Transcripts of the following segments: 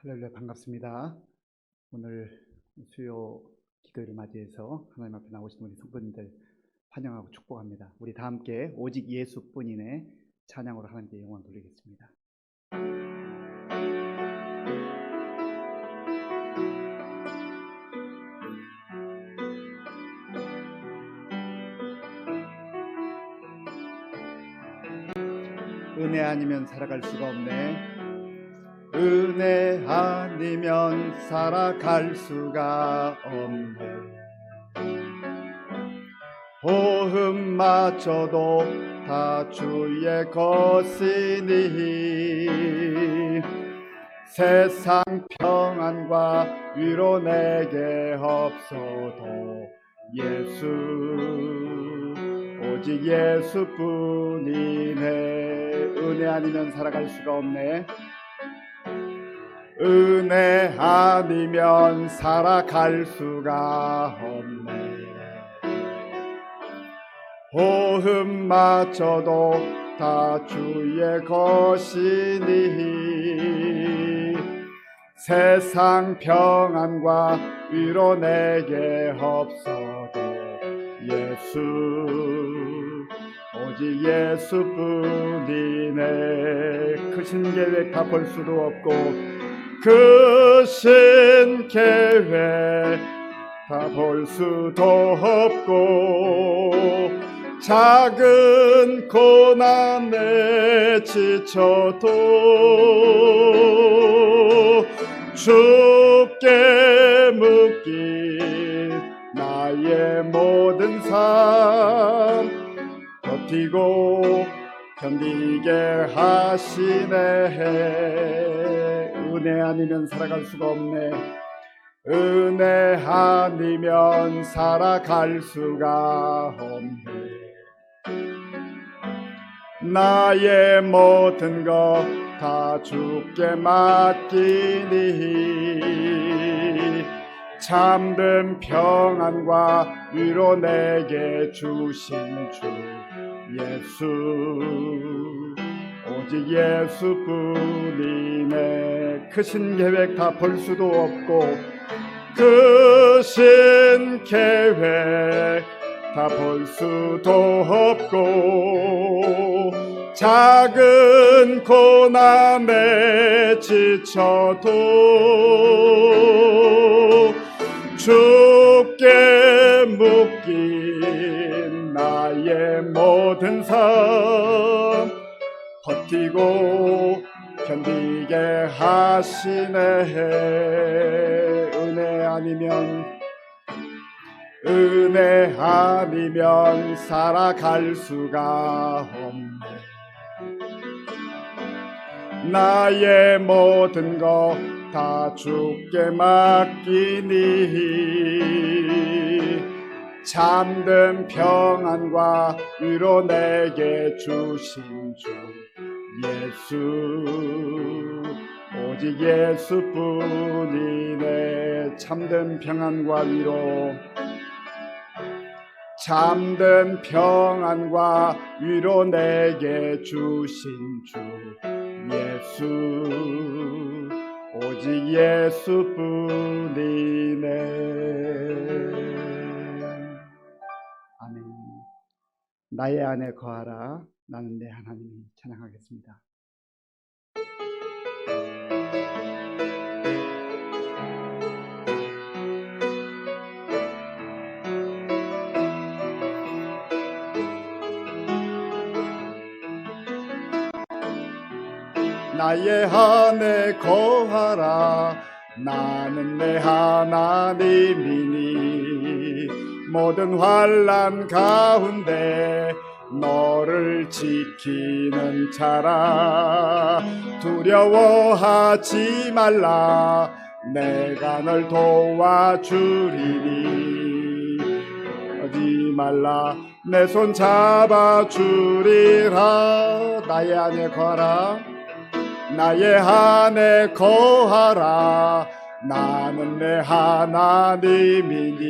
할렐루야, 반갑습니다. 오늘 수요 기도를 맞이해서 하나님 앞에 나오신 우리 성도님들 환영하고 축복합니다. 우리 다 함께 오직 예수뿐이네 찬양으로 하나님께 영광 돌리겠습니다. 은혜 아니면 살아갈 수가 없네. 은혜 아니면 살아갈 수가 없네. 보험마저도 다 주의 것이니 세상 평안과 위로 내게 없어도 예수 오직 예수뿐이네. 은혜 아니면 살아갈 수가 없네. 은혜 아니면 살아갈 수가 없네. 보험마저도 다 주의 것이니 세상 평안과 위로 내게 없어도 예수 오직 예수뿐이네. 크신 계획 다 볼 수도 없고 크신 계획 다 볼 수도 없고 작은 고난에 지쳐도 주께 묶인 나의 모든 삶 버티고 견디게 하시네. 은혜 아니면 살아갈 수가 없네. 은혜 아니면 살아갈 수가 없네. 나의 모든 것 다 주께 맡기니 참된 평안과 위로 내게 주신 주 예수 오직 예수뿐이네. 크신 계획 다 볼 수도 없고 크신 계획 다 볼 수도 없고 작은 고난에 지쳐도 주께 묶인 나의 모든 삶 버티고 견디게 하시네. 은혜 아니면 살아갈 수가 없네. 나의 모든 것 다 주께 맡기니 참된 평안과 위로 내게 주신 주 예수 오직 예수뿐이네. 참된 평안과 위로 참된 평안과 위로 내게 주신 주 예수 오직 예수뿐이네. 아멘. 나의 안에 거하라. 나는 내 하나님 찬양하겠습니다. 나의 안에 거하라. 나는 내 하나님이니 모든 환난 가운데 너를 지키는 자라. 두려워하지 말라. 내가 널 도와주리니 하지 말라. 내 손 잡아주리라. 나의 안에 거하라. 나의 안에 거하라. 나는 내 하나님이니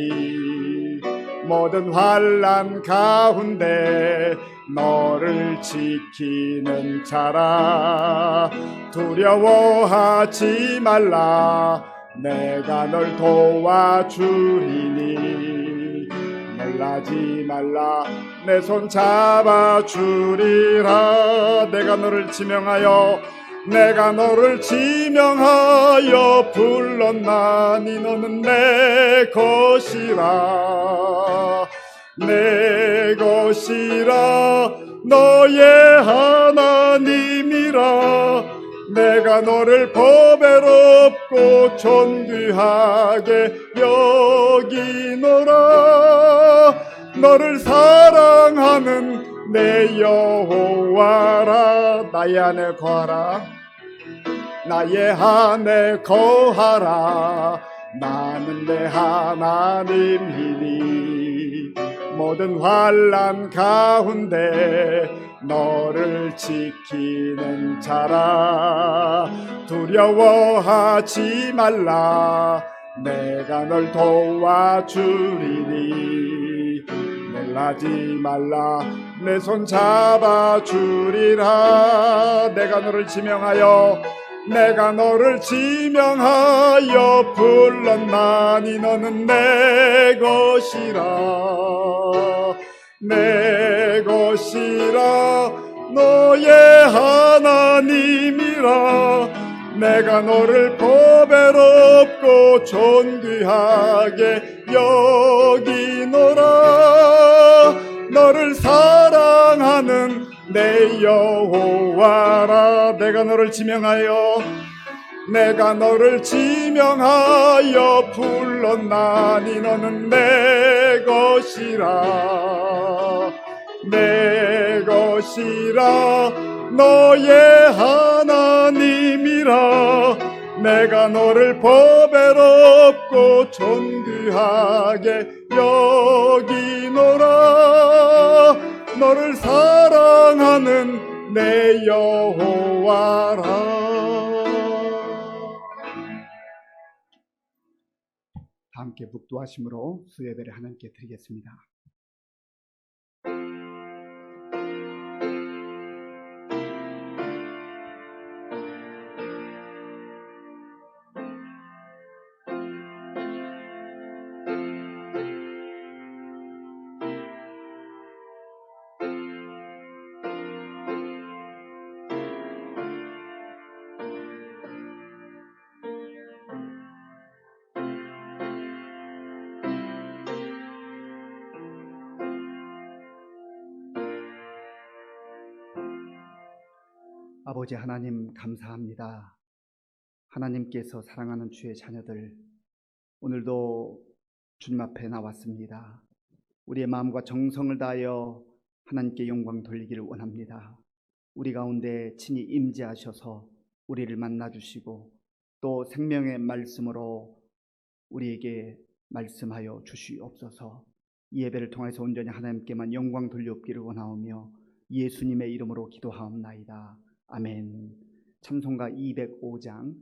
모든 환난 가운데 너를 지키는 자라. 두려워하지 말라. 내가 널 도와주리니. 놀라지 말라. 내 손 잡아주리라. 내가 너를 지명하여 불렀나니 너는 내 것이라. 내 것이라. 너의 하나님이라. 내가 너를 보배롭고 존귀하게 여기노라. 너를 사랑하는 내 여호와라. 나의 안에 거하라. 나의 안에 거하라. 나는 내 하나님이니. 모든 환난 가운데 너를 지키는 자라. 두려워하지 말라. 내가 널 도와주리니. 놀라지 말라. 내 손 잡아주리라. 내가 너를 지명하여 불렀나니 너는 내 것이라. 내 것이라. 너의 하나님이라. 내가 너를 보배롭고 존귀하게 여기노라. 너를 사랑하는 내 여호와라. 내가 너를 지명하여 불렀나니 너는 내 것이라. 내 것이라. 너의 하나님이라. 내가 너를 보배롭고 존귀하게 여기노라. 너를 사랑하는 내 여호와라. 함께 묵도하심으로 수예배를 하나님께 드리겠습니다. 아버지 하나님 감사합니다. 하나님께서 사랑하는 주의 자녀들, 오늘도 주님 앞에 나왔습니다. 우리의 마음과 정성을 다하여 하나님께 영광 돌리기를 원합니다. 우리 가운데 친히 임재하셔서 우리를 만나주시고 또 생명의 말씀으로 우리에게 말씀하여 주시옵소서. 이 예배를 통해서 온전히 하나님께만 영광 돌려옵기를 원하오며 예수님의 이름으로 기도하옵나이다. 아멘. 찬송가 205장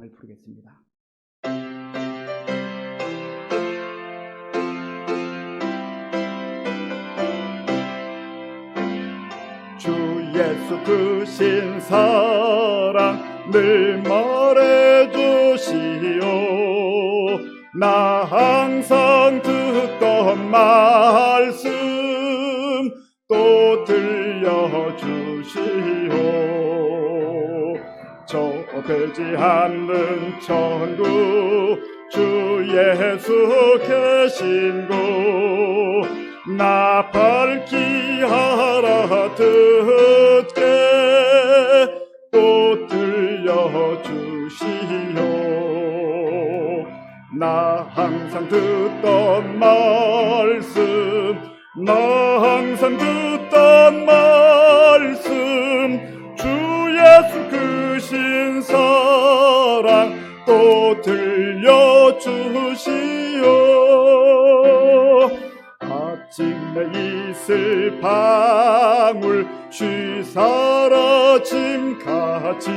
을 부르겠습니다. 주 예수 크신 사랑 늘 말해주시오. 나 항상 듣던 말씀 또 들려주시오. 저 되지 않는 천국 주 예수 계신 곳 나 밝히 알아듣게 또 들려주시오. 나 항상 듣던 말씀 주 예수 크신 사랑 또 들려주시오. 아침에 있을 방울 쉬 사라짐까지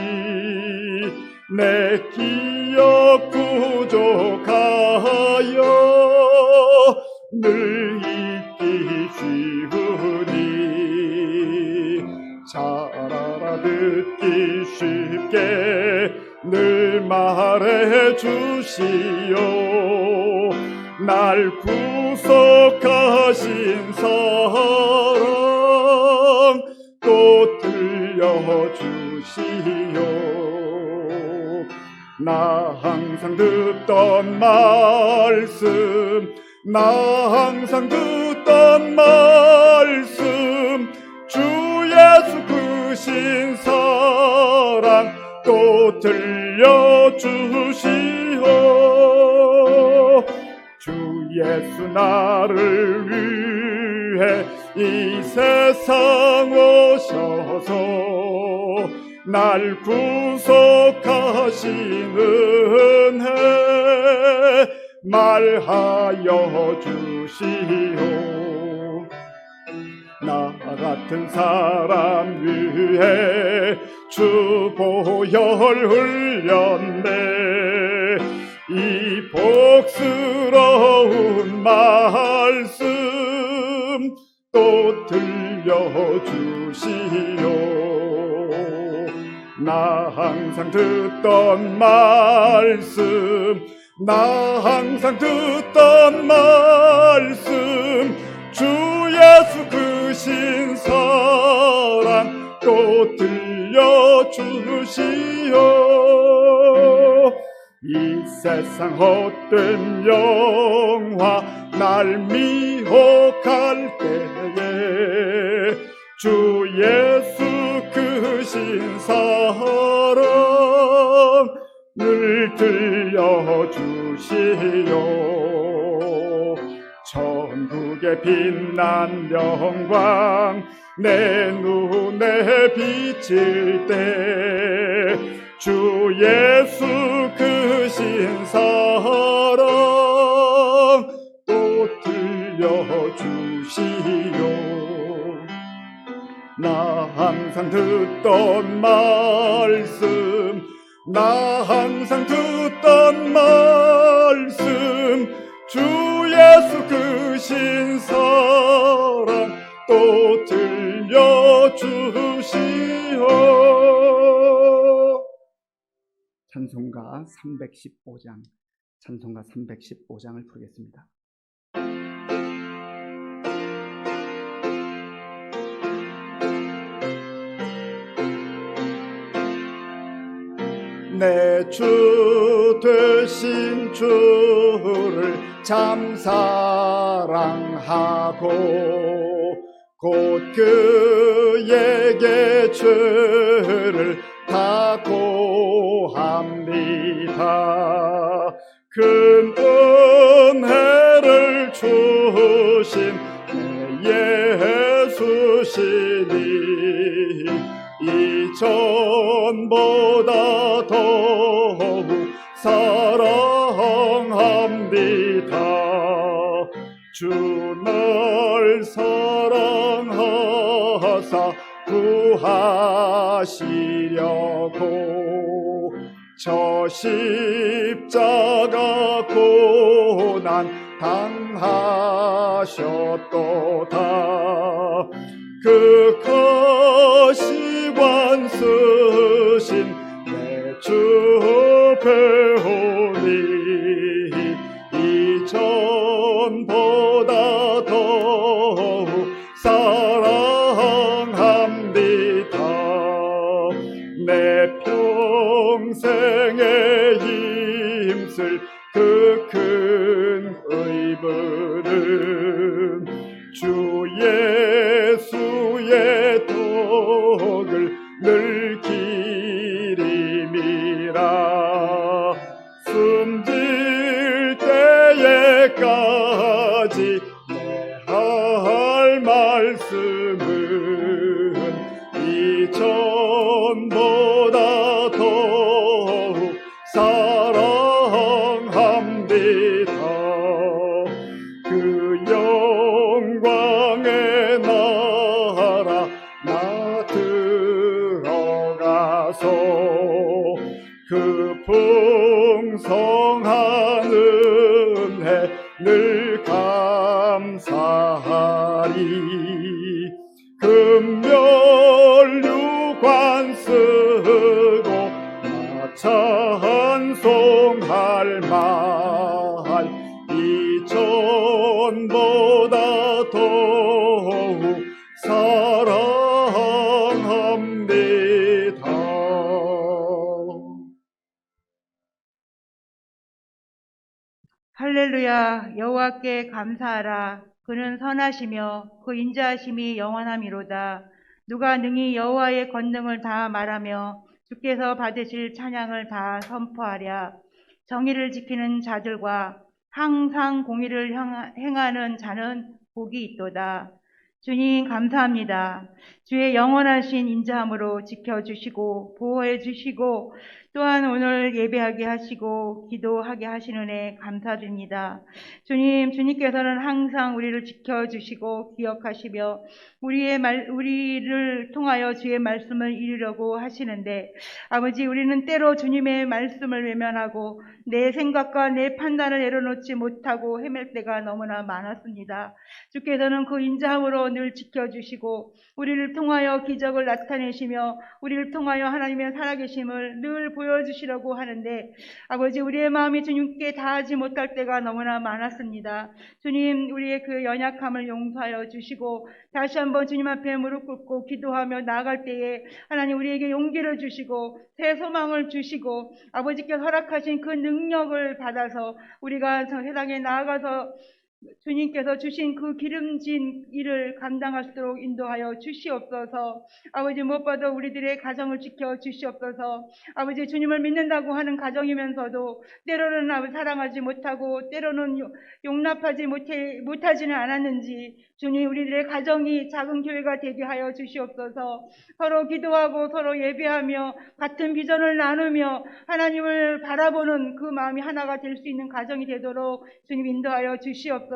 내 기억 부족하여 늘 잊기 쉬운 잘 알아듣기 쉽게 늘 말해 주시오. 날 구속하신 사랑 또 들려주시오. 나 항상 듣던 말씀, 나 항상 듣던 말씀, 주 예수 크신 사랑 또 들려주시오. 주 예수 나를 위해 이 세상 오셔서 날 구속하신 은혜 말하여 주시오. 나 같은 사람 위해 주 보혈 흘렸네. 이 복스러운 말씀 또 들려주시오. 나 항상 듣던 말씀, 나 항상 듣던 말씀, 주 예수 크신 사랑 또 들려주시오. 이 세상 헛된 영화 날 미혹할 때에 주 예수 크신 사랑 늘 들려주시오. 천국의 빛난 영광 내 눈에 비칠 때 주 예수 크신 사랑 또 들려주시오. 나 항상 듣던 말씀, 나 항상 듣던 말씀, 주 예수 크신 사랑 또 들려주시오. 찬송가 315장, 찬송가 315장을 부르겠습니다. 내 주 되신 주를 참 사랑하고 곧 그에게 죄를 다 고합니다. 큰 은혜를 주신 내 예수시니 이전보다 더욱 사랑합니다. 주 날 사랑하사 구하시려고 저 십자가 고난 당하셨도다. 그 거시관 쓰신 내 주 배우니 이전보다 더욱 사랑합니다. 내 평생에 힘쓸 그 큰 의무는 주 예수의 덕을 늘 기림이라. 숨질 때에까지 내 할 말씀은 이전보다 더욱 사랑합니다. 그 영광의 나라 나 들어가서 그 풍성한 은혜 늘 감사하리. 금멸 쓰고 나 찬송할 말 이전보다 더욱 사랑합니다. 할렐루야. 여호와께 감사하라. 그는 선하시며 그 인자하심이 영원함이로다. 누가 능히 여호와의 권능을 다 말하며 주께서 받으실 찬양을 다 선포하랴. 정의를 지키는 자들과 항상 공의를 행하는 자는 복이 있도다. 주님 감사합니다. 주의 영원하신 인자함으로 지켜주시고 보호해 주시고 또한 오늘 예배하게 하시고 기도하게 하시는 은혜 감사드립니다. 주님께서는 항상 우리를 지켜주시고 기억하시며 우리를 통하여 주의 말씀을 이루려고 하시는데 아버지, 우리는 때로 주님의 말씀을 외면하고 내 생각과 내 판단을 내려놓지 못하고 헤맬 때가 너무나 많았습니다. 주께서는 그 인자함으로 늘 지켜주시고 우리를 통하여 기적을 나타내시며 우리를 통하여 하나님의 살아계심을 늘 보여주시려고 하는데 아버지, 우리의 마음이 주님께 닿지 못할 때가 너무나 많았습니다. 주님, 우리의 그 연약함을 용서하여 주시고 다시 한번 주님 앞에 무릎 꿇고 기도하며 나아갈 때에 하나님 우리에게 용기를 주시고 새 소망을 주시고 아버지께서 허락하신 그 능력을 받아서 우리가 저 세상에 나아가서 주님께서 주신 그 기름진 일을 감당할 수 있도록 인도하여 주시옵소서. 아버지, 무엇보다 우리들의 가정을 지켜 주시옵소서. 아버지, 주님을 믿는다고 하는 가정이면서도 때로는 사랑하지 못하고 때로는 용납하지 못하지는 않았는지 주님, 우리들의 가정이 작은 교회가 되게 하여 주시옵소서. 서로 기도하고 서로 예배하며 같은 비전을 나누며 하나님을 바라보는 그 마음이 하나가 될 수 있는 가정이 되도록 주님 인도하여 주시옵소서.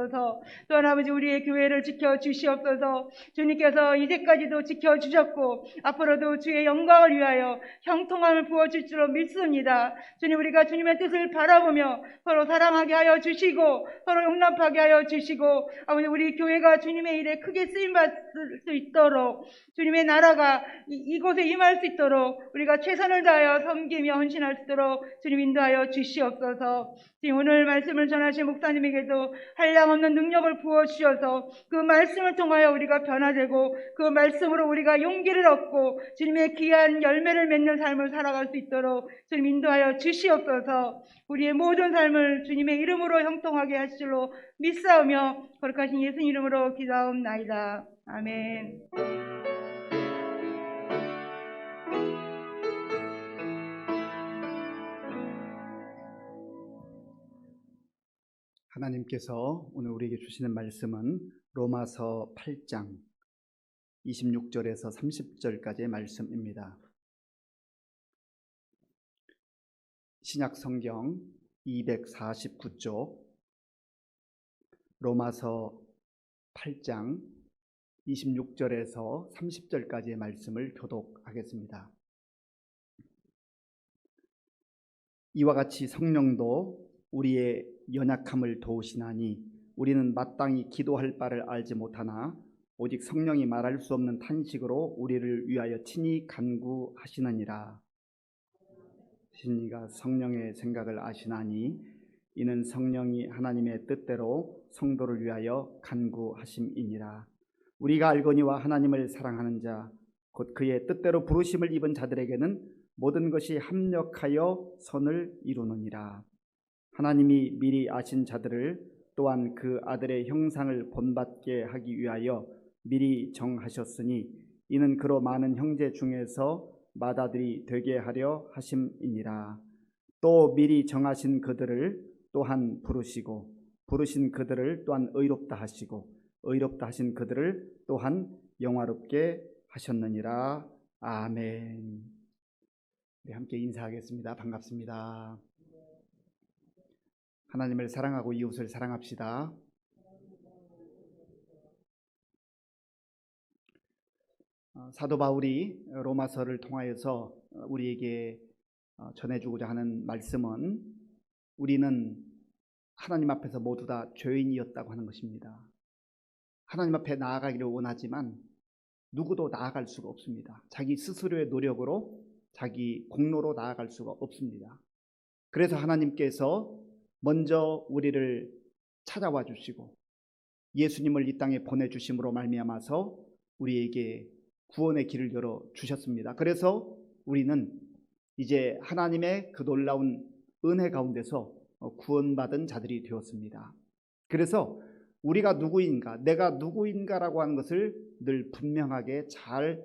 또한 아버지, 우리의 교회를 지켜주시옵소서. 주님께서 이제까지도 지켜주셨고 앞으로도 주의 영광을 위하여 형통함을 부어줄 줄로 믿습니다. 주님, 우리가 주님의 뜻을 바라보며 서로 사랑하게 하여 주시고 서로 용납하게 하여 주시고 아버지, 우리 교회가 주님의 일에 크게 쓰임받을 수 있도록 주님의 나라가 이곳에 임할 수 있도록 우리가 최선을 다하여 섬기며 헌신할 수 있도록 주님 인도하여 주시옵소서. 지금 오늘 말씀을 전하신 목사님에게도 한량없는 능력을 부어주셔서 그 말씀을 통하여 우리가 변화되고 그 말씀으로 우리가 용기를 얻고 주님의 귀한 열매를 맺는 삶을 살아갈 수 있도록 주님 인도하여 주시옵소서. 우리의 모든 삶을 주님의 이름으로 형통하게 하실 줄로 믿사오며 거룩하신 예수 이름으로 기도하옵나이다. 아멘. 하나님께서 오늘 우리에게 주시는 말씀은 로마서 8장 26절에서 30절까지의 말씀입니다. 신약 성경 249쪽 로마서 8장 26절에서 30절까지의 말씀을 교독하겠습니다. 이와 같이 성령도 우리의 연약함을 도우시나니 우리는 마땅히 기도할 바를 알지 못하나 오직 성령이 말할 수 없는 탄식으로 우리를 위하여 친히 간구하시느니라. 신이가 성령의 생각을 아시나니 이는 성령이 하나님의 뜻대로 성도를 위하여 간구하심이니라. 우리가 알거니와 하나님을 사랑하는 자 곧 그의 뜻대로 부르심을 입은 자들에게는 모든 것이 합력하여 선을 이루느니라. 하나님이 미리 아신 자들을 또한 그 아들의 형상을 본받게 하기 위하여 미리 정하셨으니 이는 그로 많은 형제 중에서 맏아들이 되게 하려 하심이니라. 또 미리 정하신 그들을 또한 부르시고 부르신 그들을 또한 의롭다 하시고 의롭다 하신 그들을 또한 영화롭게 하셨느니라. 아멘. 우리 함께 인사하겠습니다. 반갑습니다. 하나님을 사랑하고 이웃을 사랑합시다. 사도 바울이 로마서를 통하여서 우리에게 전해주고자 하는 말씀은 우리는 하나님 앞에서 모두 다 죄인이었다고 하는 것입니다. 하나님 앞에 나아가기를 원하지만 누구도 나아갈 수가 없습니다. 자기 스스로의 노력으로 자기 공로로 나아갈 수가 없습니다. 그래서 하나님께서 먼저 우리를 찾아와 주시고 예수님을 이 땅에 보내주심으로 말미암아서 우리에게 구원의 길을 열어 주셨습니다. 그래서 우리는 이제 하나님의 그 놀라운 은혜 가운데서 구원받은 자들이 되었습니다. 그래서 우리가 누구인가, 내가 누구인가라고 하는 것을 늘 분명하게 잘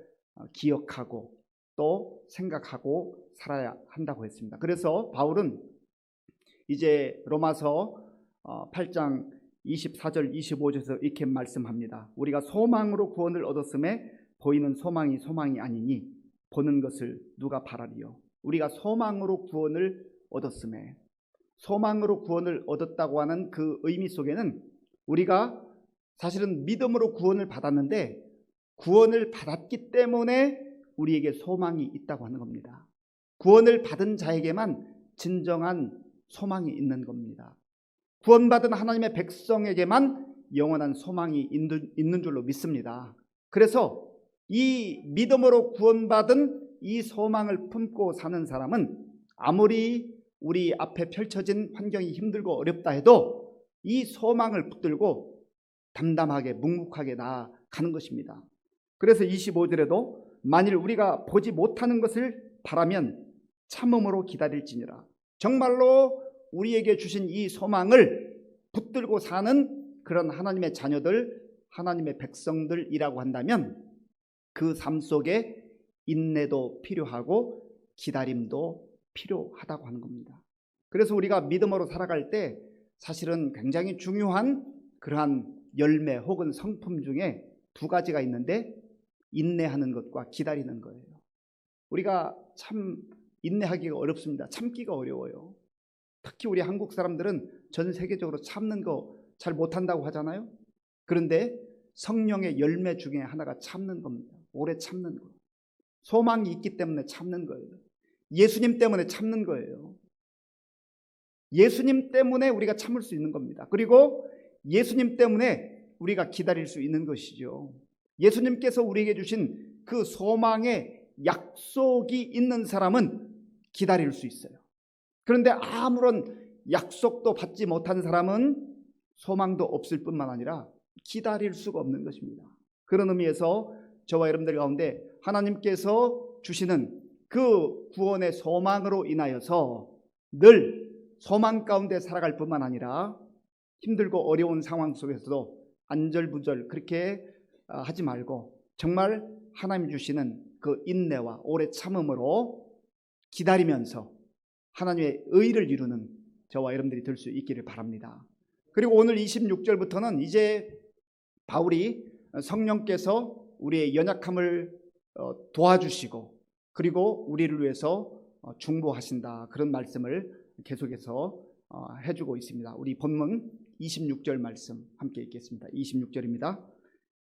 기억하고 또 생각하고 살아야 한다고 했습니다. 그래서 바울은 이제 로마서 8장 24절 25절에서 이렇게 말씀합니다. 우리가 소망으로 구원을 얻었음에 보이는 소망이 소망이 아니니 보는 것을 누가 바라리요. 우리가 소망으로 구원을 얻었음에, 소망으로 구원을 얻었다고 하는 그 의미 속에는 우리가 사실은 믿음으로 구원을 받았는데 구원을 받았기 때문에 우리에게 소망이 있다고 하는 겁니다. 구원을 받은 자에게만 진정한 소망이 있는 겁니다. 구원받은 하나님의 백성에게만 영원한 소망이 있는 줄로 믿습니다. 그래서 이 믿음으로 구원받은 이 소망을 품고 사는 사람은 아무리 우리 앞에 펼쳐진 환경이 힘들고 어렵다 해도 이 소망을 붙들고 담담하게 묵묵하게 나아가는 것입니다. 그래서 25절에도 만일 우리가 보지 못하는 것을 바라면 참음으로 기다릴지니라. 정말로 우리에게 주신 이 소망을 붙들고 사는 그런 하나님의 자녀들, 하나님의 백성들이라고 한다면 그 삶 속에 인내도 필요하고 기다림도 필요하다고 하는 겁니다. 그래서 우리가 믿음으로 살아갈 때 사실은 굉장히 중요한 그러한 열매 혹은 성품 중에 두 가지가 있는데 인내하는 것과 기다리는 거예요. 우리가 참 인내하기가 어렵습니다. 참기가 어려워요. 특히 우리 한국 사람들은 전 세계적으로 참는 거 잘 못한다고 하잖아요. 그런데 성령의 열매 중에 하나가 참는 겁니다. 오래 참는 거. 소망이 있기 때문에 참는 거예요. 예수님 때문에 참는 거예요. 예수님 때문에 우리가 참을 수 있는 겁니다. 그리고 예수님 때문에 우리가 기다릴 수 있는 것이죠. 예수님께서 우리에게 주신 그 소망의 약속이 있는 사람은 기다릴 수 있어요. 그런데 아무런 약속도 받지 못한 사람은 소망도 없을 뿐만 아니라 기다릴 수가 없는 것입니다. 그런 의미에서 저와 여러분들 가운데 하나님께서 주시는 그 구원의 소망으로 인하여서 늘 소망 가운데 살아갈 뿐만 아니라 힘들고 어려운 상황 속에서도 안절부절 그렇게 하지 말고 정말 하나님 주시는 그 인내와 오래 참음으로 기다리면서 하나님의 의를 이루는 저와 여러분들이 될 수 있기를 바랍니다. 그리고 오늘 26절부터는 이제 바울이 성령께서 우리의 연약함을 도와주시고 그리고 우리를 위해서 중보하신다, 그런 말씀을 계속해서 해주고 있습니다. 우리 본문 26절 말씀 함께 읽겠습니다. 26절입니다.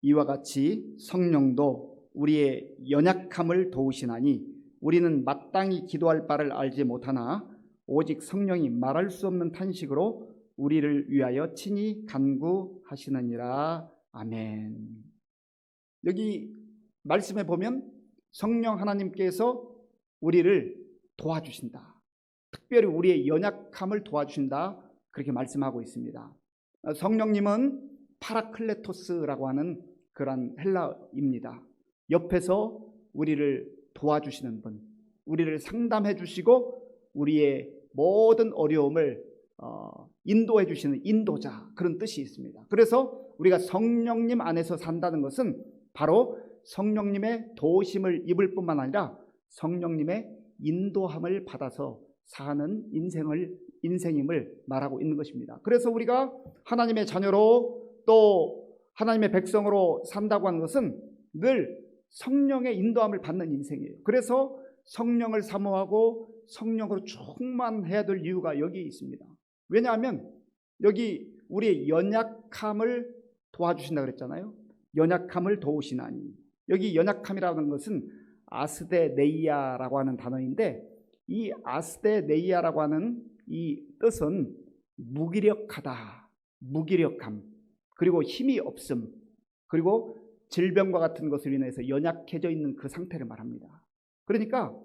이와 같이 성령도 우리의 연약함을 도우시나니 우리는 마땅히 기도할 바를 알지 못하나 오직 성령이 말할 수 없는 탄식으로 우리를 위하여 친히 간구하시느니라. 아멘. 여기 말씀에 보면 성령 하나님께서 우리를 도와주신다, 특별히 우리의 연약함을 도와주신다, 그렇게 말씀하고 있습니다. 성령님은 파라클레토스라고 하는 그런 헬라입니다. 옆에서 우리를 도와주시는 분, 우리를 상담해 주시고 우리의 모든 어려움을 인도해 주시는 인도자, 그런 뜻이 있습니다. 그래서 우리가 성령님 안에서 산다는 것은 바로 성령님의 도우심을 입을 뿐만 아니라 성령님의 인도함을 받아서 사는 인생임을 말하고 있는 것입니다. 그래서 우리가 하나님의 자녀로 또 하나님의 백성으로 산다고 하는 것은 늘 성령의 인도함을 받는 인생이에요. 그래서 성령을 사모하고 성령으로 충만해야 될 이유가 여기 있습니다. 왜냐하면 여기 우리의 연약함을 도와주신다 그랬잖아요. 연약함을 도우시나니, 여기 연약함이라는 것은 아스데네이아라고 하는 단어인데 이 아스데네이아라고 하는 이 뜻은 무기력하다, 무기력함, 그리고 힘이 없음, 그리고 질병과 같은 것으로 인해서 연약해져 있는 그 상태를 말합니다. 그러니까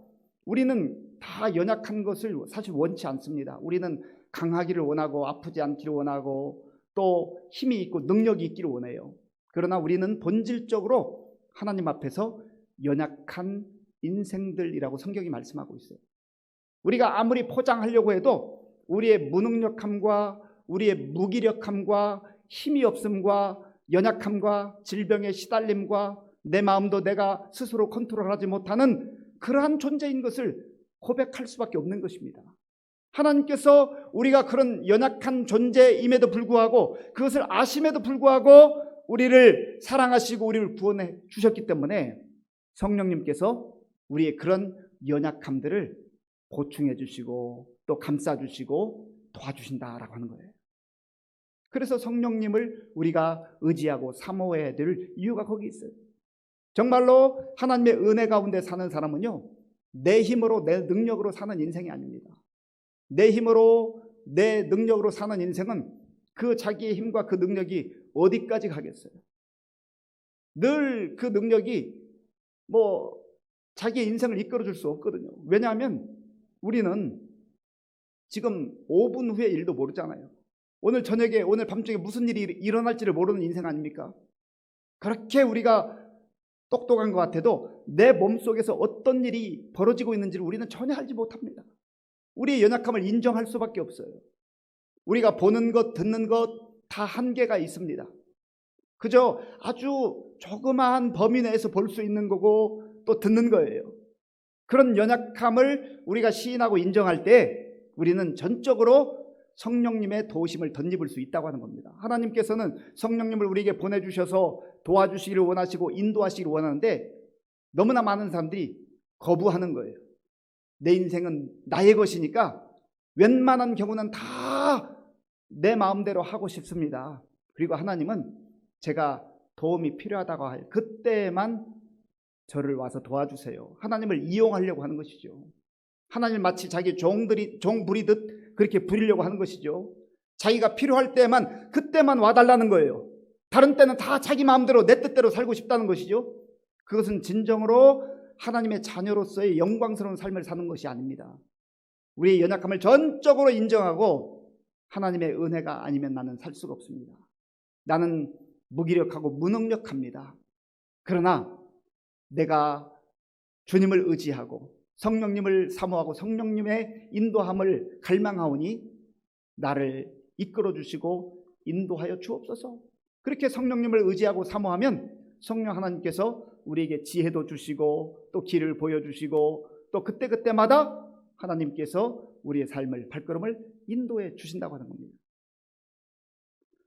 우리는 다 연약한 것을 사실 원치 않습니다. 우리는 강하기를 원하고 아프지 않기를 원하고 또 힘이 있고 능력이 있기를 원해요. 그러나 우리는 본질적으로 하나님 앞에서 연약한 인생들이라고 성경이 말씀하고 있어요. 우리가 아무리 포장하려고 해도 우리의 무능력함과 우리의 무기력함과 힘이 없음과 연약함과 질병에 시달림과 내 마음도 내가 스스로 컨트롤하지 못하는 그러한 존재인 것을 고백할 수밖에 없는 것입니다. 하나님께서 우리가 그런 연약한 존재임에도 불구하고 그것을 아심에도 불구하고 우리를 사랑하시고 우리를 구원해 주셨기 때문에 성령님께서 우리의 그런 연약함들을 보충해 주시고 또 감싸 주시고 도와주신다라고 하는 거예요. 그래서 성령님을 우리가 의지하고 사모해야 될 이유가 거기 있어요. 정말로 하나님의 은혜 가운데 사는 사람은요, 내 힘으로 내 능력으로 사는 인생이 아닙니다. 내 힘으로 내 능력으로 사는 인생은 그 자기의 힘과 그 능력이 어디까지 가겠어요? 늘 그 능력이 자기의 인생을 이끌어 줄 수 없거든요. 왜냐하면 우리는 지금 5분 후의 일도 모르잖아요. 오늘 저녁에 오늘 밤중에 무슨 일이 일어날지를 모르는 인생 아닙니까? 그렇게 우리가 똑똑한 것 같아도 내 몸속에서 어떤 일이 벌어지고 있는지를 우리는 전혀 알지 못합니다. 우리의 연약함을 인정할 수밖에 없어요. 우리가 보는 것, 듣는 것 다 한계가 있습니다. 그저 아주 조그마한 범위 내에서 볼 수 있는 거고 또 듣는 거예요. 그런 연약함을 우리가 시인하고 인정할 때 우리는 전적으로 성령님의 도우심을 덧입을 수 있다고 하는 겁니다. 하나님께서는 성령님을 우리에게 보내주셔서 도와주시기를 원하시고 인도하시기를 원하는데 너무나 많은 사람들이 거부하는 거예요. 내 인생은 나의 것이니까 웬만한 경우는 다 내 마음대로 하고 싶습니다. 그리고 하나님은 제가 도움이 필요하다고 할 그때만 저를 와서 도와주세요. 하나님을 이용하려고 하는 것이죠. 하나님 마치 자기 종 부리듯 그렇게 부리려고 하는 것이죠. 자기가 필요할 때만 그때만 와달라는 거예요. 다른 때는 다 자기 마음대로 내 뜻대로 살고 싶다는 것이죠. 그것은 진정으로 하나님의 자녀로서의 영광스러운 삶을 사는 것이 아닙니다. 우리의 연약함을 전적으로 인정하고 하나님의 은혜가 아니면 나는 살 수가 없습니다. 나는 무기력하고 무능력합니다. 그러나 내가 주님을 의지하고 성령님을 사모하고 성령님의 인도함을 갈망하오니 나를 이끌어 주시고 인도하여 주옵소서. 그렇게 성령님을 의지하고 사모하면 성령 하나님께서 우리에게 지혜도 주시고 또 길을 보여주시고 또 그때그때마다 하나님께서 우리의 삶을 발걸음을 인도해 주신다고 하는 겁니다.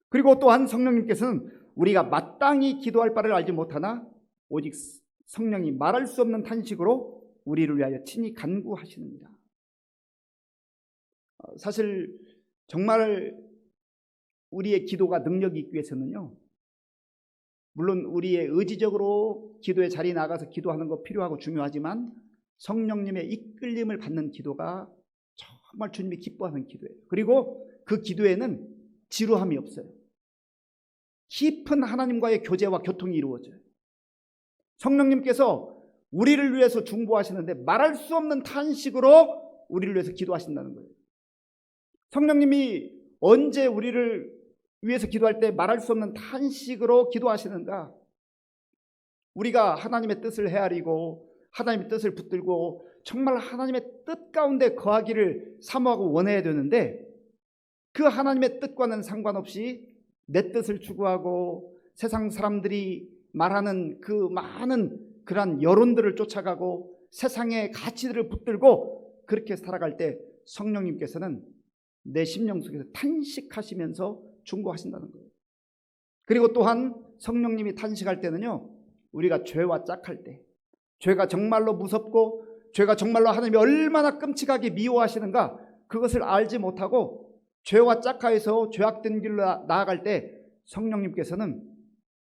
그리고 또한 성령님께서는 우리가 마땅히 기도할 바를 알지 못하나 오직 성령이 말할 수 없는 탄식으로 우리를 위하여 친히 간구하시느니라. 사실 정말 우리의 기도가 능력이 있기 위해서는요, 물론 우리의 의지적으로 기도의 자리에 나가서 기도하는 거 필요하고 중요하지만 성령님의 이끌림을 받는 기도가 정말 주님이 기뻐하는 기도예요. 그리고 그 기도에는 지루함이 없어요. 깊은 하나님과의 교제와 교통이 이루어져요. 성령님께서 우리를 위해서 중보하시는데 말할 수 없는 탄식으로 우리를 위해서 기도하신다는 거예요. 성령님이 언제 우리를 위해서 기도할 때 말할 수 없는 탄식으로 기도하시는가? 우리가 하나님의 뜻을 헤아리고 하나님의 뜻을 붙들고 정말 하나님의 뜻 가운데 거하기를 사모하고 원해야 되는데 그 하나님의 뜻과는 상관없이 내 뜻을 추구하고 세상 사람들이 말하는 그 많은 그러한 여론들을 쫓아가고 세상의 가치들을 붙들고 그렇게 살아갈 때 성령님께서는 내 심령 속에서 탄식하시면서 중보하신다는 거예요. 그리고 또한 성령님이 탄식할 때는요, 우리가 죄와 짝할 때, 죄가 정말로 무섭고 죄가 정말로 하나님이 얼마나 끔찍하게 미워하시는가 그것을 알지 못하고 죄와 짝하여서 죄악된 길로 나아갈 때 성령님께서는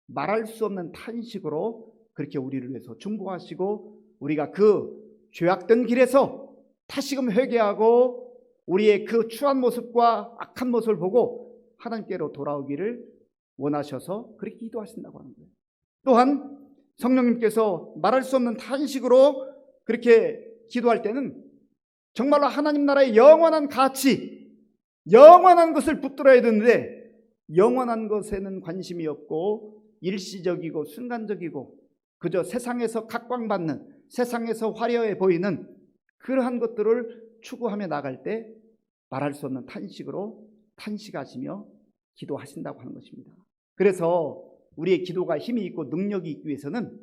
말할 수 없는 탄식으로 그렇게 우리를 위해서 중보하시고 우리가 그 죄악된 길에서 다시금 회개하고 우리의 그 추한 모습과 악한 모습을 보고 하나님께로 돌아오기를 원하셔서 그렇게 기도하신다고 하는 거예요. 또한 성령님께서 말할 수 없는 탄식으로 그렇게 기도할 때는 정말로 하나님 나라의 영원한 가치, 영원한 것을 붙들어야 되는데 영원한 것에는 관심이 없고 일시적이고 순간적이고 그저 세상에서 각광받는, 세상에서 화려해 보이는 그러한 것들을 추구하며 나갈 때 말할 수 없는 탄식으로 탄식하시며 기도하신다고 하는 것입니다. 그래서 우리의 기도가 힘이 있고 능력이 있기 위해서는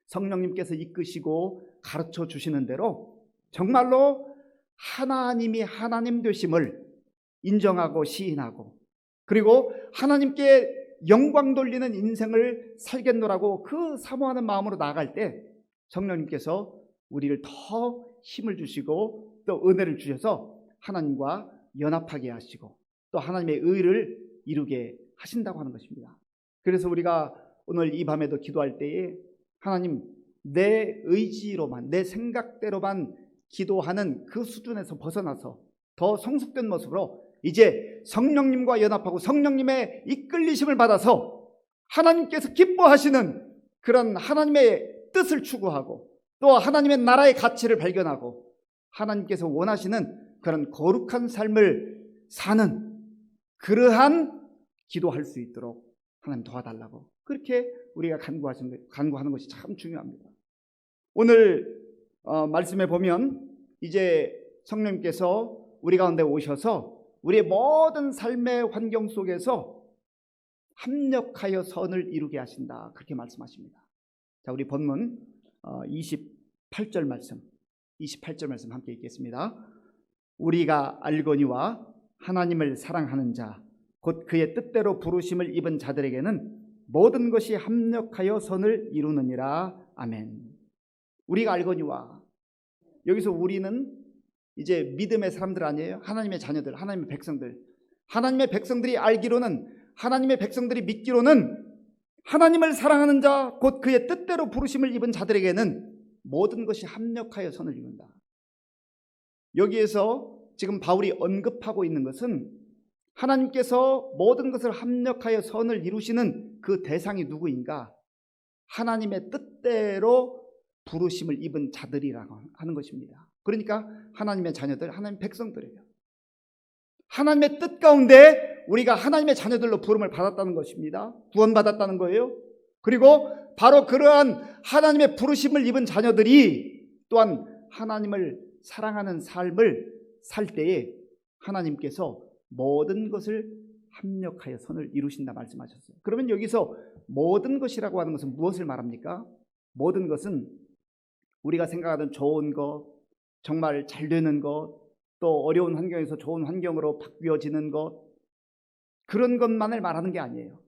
성령님께서 이끄시고 가르쳐 주시는 대로 정말로 하나님이 하나님 되심을 인정하고 시인하고 그리고 하나님께 영광 돌리는 인생을 살겠노라고 그 사모하는 마음으로 나아갈 때 성령님께서 우리를 더 힘을 주시고 또 은혜를 주셔서 하나님과 연합하게 하시고 또 하나님의 의를 이루게 하신다고 하는 것입니다. 그래서 우리가 오늘 이 밤에도 기도할 때에 하나님, 내 의지로만, 내 생각대로만 기도하는 그 수준에서 벗어나서 더 성숙된 모습으로 이제 성령님과 연합하고 성령님의 이끌리심을 받아서 하나님께서 기뻐하시는 그런 하나님의 뜻을 추구하고 또 하나님의 나라의 가치를 발견하고 하나님께서 원하시는 그런 거룩한 삶을 사는 그러한 기도할 수 있도록 하나님 도와달라고 그렇게 우리가 간구하는 것이 참 중요합니다. 오늘 말씀에 보면 이제 성령님께서 우리 가운데 오셔서 우리의 모든 삶의 환경 속에서 합력하여 선을 이루게 하신다 그렇게 말씀하십니다. 자, 우리 본문 28절 말씀 함께 읽겠습니다. 우리가 알거니와 하나님을 사랑하는 자 곧 그의 뜻대로 부르심을 입은 자들에게는 모든 것이 합력하여 선을 이루느니라. 아멘. 우리가 알거니와, 여기서 우리는 이제 믿음의 사람들 아니에요? 하나님의 자녀들, 하나님의 백성들. 하나님의 백성들이 알기로는, 하나님의 백성들이 믿기로는 하나님을 사랑하는 자 곧 그의 뜻대로 부르심을 입은 자들에게는 모든 것이 합력하여 선을 이룬다. 여기에서 지금 바울이 언급하고 있는 것은 하나님께서 모든 것을 합력하여 선을 이루시는 그 대상이 누구인가? 하나님의 뜻대로 부르심을 입은 자들이라고 하는 것입니다. 그러니까 하나님의 자녀들, 하나님의 백성들이에요. 하나님의 뜻 가운데 우리가 하나님의 자녀들로 부름을 받았다는 것입니다. 구원받았다는 거예요. 그리고 바로 그러한 하나님의 부르심을 입은 자녀들이 또한 하나님을 사랑하는 삶을 살 때에 하나님께서 모든 것을 합력하여 선을 이루신다 말씀하셨어요. 그러면 여기서 모든 것이라고 하는 것은 무엇을 말합니까? 모든 것은 우리가 생각하던 좋은 것, 정말 잘 되는 것, 또 어려운 환경에서 좋은 환경으로 바뀌어지는 것, 그런 것만을 말하는 게 아니에요.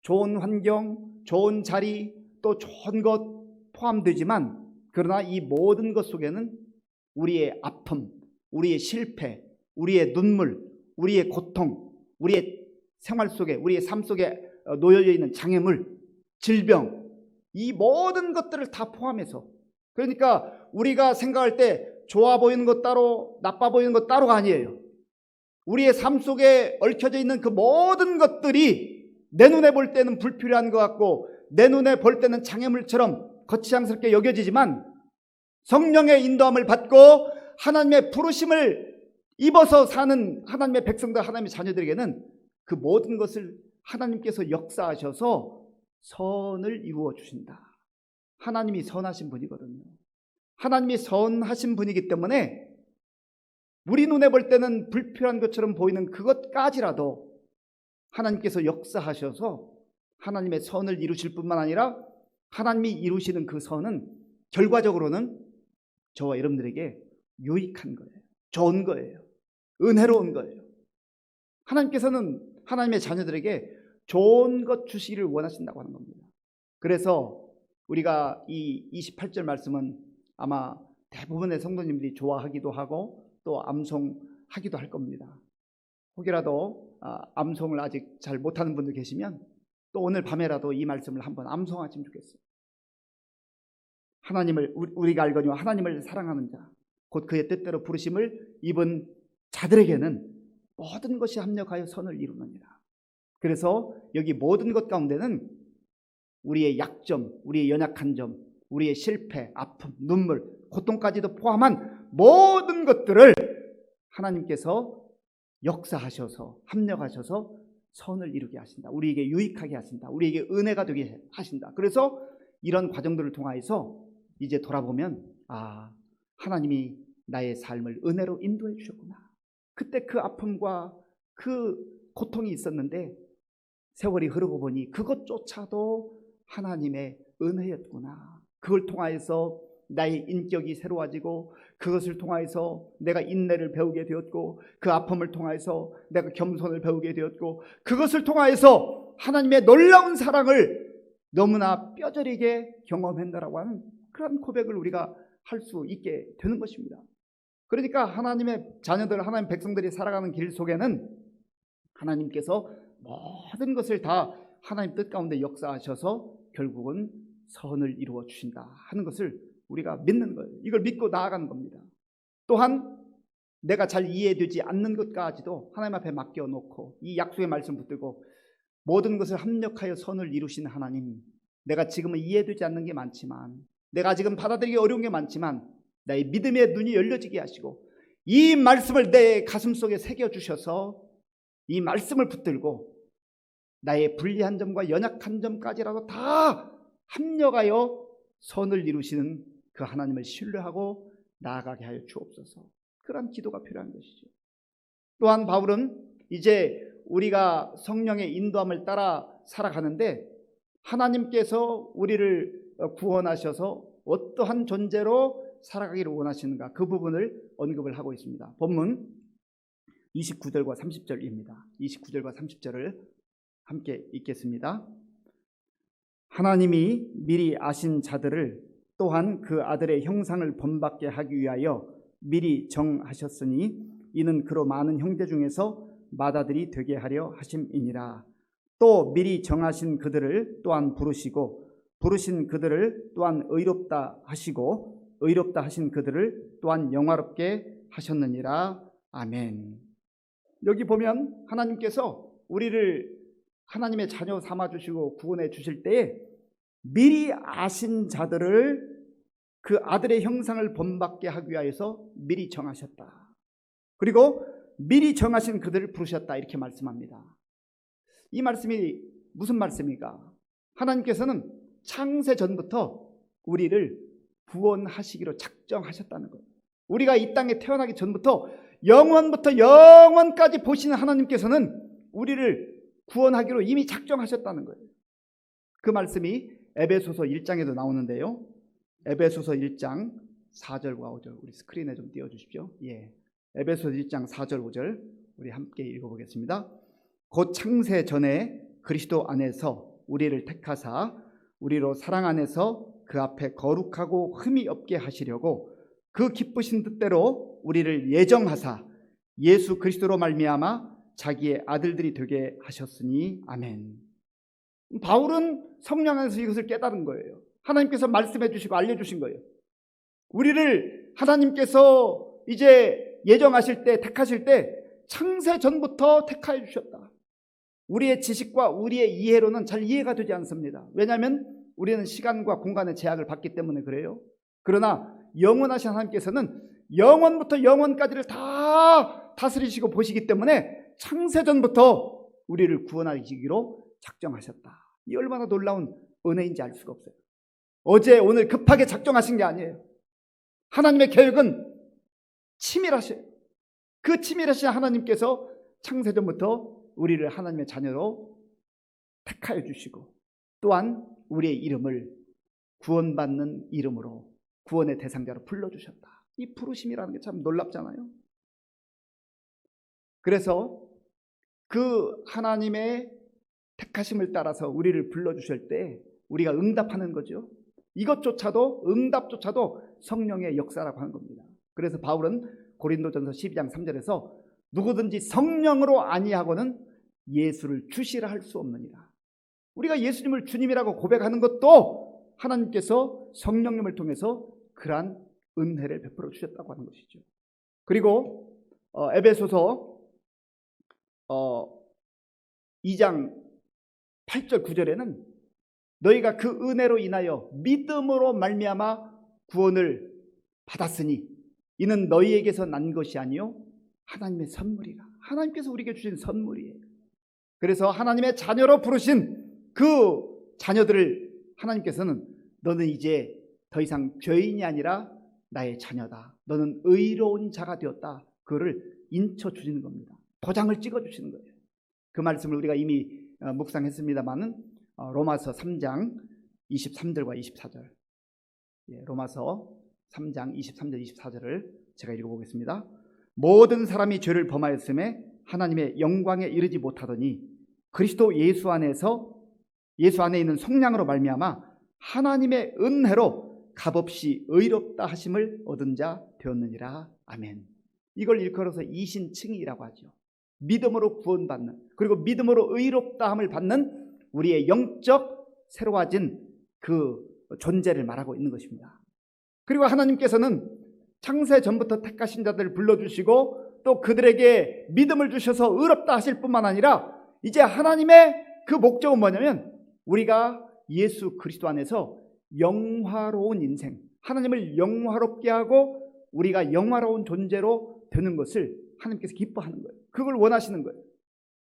좋은 환경, 좋은 자리, 또 좋은 것 포함되지만 그러나 이 모든 것 속에는 우리의 아픔, 우리의 실패, 우리의 눈물, 우리의 고통, 우리의 생활 속에, 우리의 삶 속에 놓여져 있는 장애물, 질병, 이 모든 것들을 다 포함해서, 그러니까 우리가 생각할 때 좋아 보이는 것 따로 나빠 보이는 것 따로가 아니에요. 우리의 삶 속에 얽혀져 있는 그 모든 것들이 내 눈에 볼 때는 불필요한 것 같고 내 눈에 볼 때는 장애물처럼 거치장스럽게 여겨지지만 성령의 인도함을 받고 하나님의 부르심을 입어서 사는 하나님의 백성들, 하나님의 자녀들에게는 그 모든 것을 하나님께서 역사하셔서 선을 이루어 주신다. 하나님이 선하신 분이거든요. 하나님이 선하신 분이기 때문에 우리 눈에 볼 때는 불필요한 것처럼 보이는 그것까지라도 하나님께서 역사하셔서 하나님의 선을 이루실 뿐만 아니라 하나님이 이루시는 그 선은 결과적으로는 저와 여러분들에게 유익한 거예요. 좋은 거예요. 은혜로운 거예요. 하나님께서는 하나님의 자녀들에게 좋은 것 주시기를 원하신다고 하는 겁니다. 그래서 우리가 이 28절 말씀은 아마 대부분의 성도님들이 좋아하기도 하고 또 암송하기도 할 겁니다. 혹여라도 암송을 아직 잘 못하는 분들 계시면 또 오늘 밤에라도 이 말씀을 한번 암송하시면 좋겠어요. 하나님을, 우리가 알거니와 하나님을 사랑하는 자 곧 그의 뜻대로 부르심을 입은 자들에게는 모든 것이 합력하여 선을 이루느니라. 그래서 여기 모든 것 가운데는 우리의 약점, 우리의 연약한 점, 우리의 실패, 아픔, 눈물, 고통까지도 포함한 모든 것들을 하나님께서 역사하셔서 합력하셔서 선을 이루게 하신다. 우리에게 유익하게 하신다. 우리에게 은혜가 되게 하신다. 그래서 이런 과정들을 통하여서 이제 돌아보면 하나님이 나의 삶을 은혜로 인도해 주셨구나. 그때 그 아픔과 그 고통이 있었는데 세월이 흐르고 보니 그것조차도 하나님의 은혜였구나. 그걸 통하여서 나의 인격이 새로워지고 그것을 통하여서 내가 인내를 배우게 되었고 그 아픔을 통하여서 내가 겸손을 배우게 되었고 그것을 통하여서 하나님의 놀라운 사랑을 너무나 뼈저리게 경험한다라고 하는 그런 고백을 우리가 할 수 있게 되는 것입니다. 그러니까 하나님의 자녀들, 하나님의 백성들이 살아가는 길 속에는 하나님께서 모든 것을 다 하나님 뜻 가운데 역사하셔서 결국은 선을 이루어 주신다 하는 것을 우리가 믿는 거예요. 이걸 믿고 나아가는 겁니다. 또한 내가 잘 이해되지 않는 것까지도 하나님 앞에 맡겨놓고 이 약속의 말씀 붙들고 모든 것을 합력하여 선을 이루시는 하나님, 내가 지금은 이해되지 않는 게 많지만, 내가 지금 받아들이기 어려운 게 많지만 나의 믿음의 눈이 열려지게 하시고 이 말씀을 내 가슴 속에 새겨주셔서 이 말씀을 붙들고 나의 불리한 점과 연약한 점까지라도 다 합력하여 선을 이루시는 그 하나님을 신뢰하고 나아가게 하여 주옵소서. 그런 기도가 필요한 것이죠. 또한 바울은 이제 우리가 성령의 인도함을 따라 살아가는데 하나님께서 우리를 구원하셔서 어떠한 존재로 살아가기를 원하시는가, 그 부분을 언급을 하고 있습니다. 본문 29절과 30절입니다. 29절과 30절을 함께 읽겠습니다. 하나님이 미리 아신 자들을 또한 그 아들의 형상을 본받게 하기 위하여 미리 정하셨으니 이는 그로 많은 형제 중에서 맏아들이 되게 하려 하심이니라. 또 미리 정하신 그들을 또한 부르시고 부르신 그들을 또한 의롭다 하시고 의롭다 하신 그들을 또한 영화롭게 하셨느니라. 아멘. 여기 보면 하나님께서 우리를 하나님의 자녀 삼아주시고 구원해 주실 때에 미리 아신 자들을 그 아들의 형상을 본받게 하기 위하여서 미리 정하셨다. 그리고 미리 정하신 그들을 부르셨다, 이렇게 말씀합니다. 이 말씀이 무슨 말씀입니까? 하나님께서는 창세 전부터 우리를 구원하시기로 작정하셨다는 거예요. 우리가 이 땅에 태어나기 전부터 영원부터 영원까지 보시는 하나님께서는 우리를 구원하기로 이미 작정하셨다는 거예요. 그 말씀이 에베소서 1장에도 나오는데요. 에베소서 1장 4절과 5절 우리 스크린에 좀 띄워주십시오. 에베소서 1장 4절 5절 우리 함께 읽어보겠습니다. 곧 창세 전에 그리스도 안에서 우리를 택하사 우리로 사랑 안에서 그 앞에 거룩하고 흠이 없게 하시려고 그 기쁘신 뜻대로 우리를 예정하사 예수 그리스도로 말미암아 자기의 아들들이 되게 하셨으니 아멘. 바울은 성령 안에서 이것을 깨달은 거예요. 하나님께서 말씀해 주시고 알려주신 거예요. 우리를 하나님께서 이제 예정하실 때, 택하실 때 창세 전부터 택하여 주셨다. 우리의 지식과 우리의 이해로는 잘 이해가 되지 않습니다. 왜냐하면 우리는 시간과 공간의 제약을 받기 때문에 그래요. 그러나 영원하신 하나님께서는 영원부터 영원까지를 다 다스리시고 보시기 때문에 창세전부터 우리를 구원하시기로 작정하셨다. 이 얼마나 놀라운 은혜인지 알 수가 없어요. 어제 오늘 급하게 작정하신 게 아니에요. 하나님의 계획은 치밀하셔요. 그 치밀하신 하나님께서 창세전부터 우리를 하나님의 자녀로 택하여 주시고 또한 우리의 이름을 구원받는 이름으로 구원의 대상자로 불러주셨다. 이 부르심이라는 게 참 놀랍잖아요. 그래서 그 하나님의 택하심을 따라서 우리를 불러주실 때 우리가 응답하는 거죠. 이것조차도 응답조차도 성령의 역사라고 하는 겁니다. 그래서 바울은 고린도전서 12장 3절에서 누구든지 성령으로 아니하고는 예수를 주시라 할 수 없느니라. 우리가 예수님을 주님이라고 고백하는 것도 하나님께서 성령님을 통해서 그러한 은혜를 베풀어 주셨다고 하는 것이죠. 그리고 에베소서 2장 8절 9절에는 너희가 그 은혜로 인하여 믿음으로 말미암아 구원을 받았으니 이는 너희에게서 난 것이 아니요 하나님의 선물이라. 하나님께서 우리에게 주신 선물이에요. 그래서 하나님의 자녀로 부르신 그 자녀들을 하나님께서는 너는 이제 더 이상 죄인이 아니라 나의 자녀다. 너는 의로운 자가 되었다. 그거를 인쳐 주시는 겁니다. 도장을 찍어 주시는 거예요. 그 말씀을 우리가 이미 묵상했습니다만은 로마서 3장 23절과 24절. 로마서 3장 23절 24절을 제가 읽어보겠습니다. 모든 사람이 죄를 범하였음에 하나님의 영광에 이르지 못하더니 그리스도 예수 안에 있는 성령으로 말미암아 하나님의 은혜로 값없이 의롭다 하심을 얻은 자 되었느니라. 아멘. 이걸 일컬어서 이신칭의라고 하죠. 믿음으로 구원받는, 그리고 믿음으로 의롭다함을 받는 우리의 영적 새로워진 그 존재를 말하고 있는 것입니다. 그리고 하나님께서는 창세 전부터 택하신 자들을 불러주시고 또 그들에게 믿음을 주셔서 의롭다 하실 뿐만 아니라 이제 하나님의 그 목적은 뭐냐면 우리가 예수 그리스도 안에서 영화로운 인생, 하나님을 영화롭게 하고 우리가 영화로운 존재로 되는 것을 하나님께서 기뻐하는 거예요. 그걸 원하시는 거예요.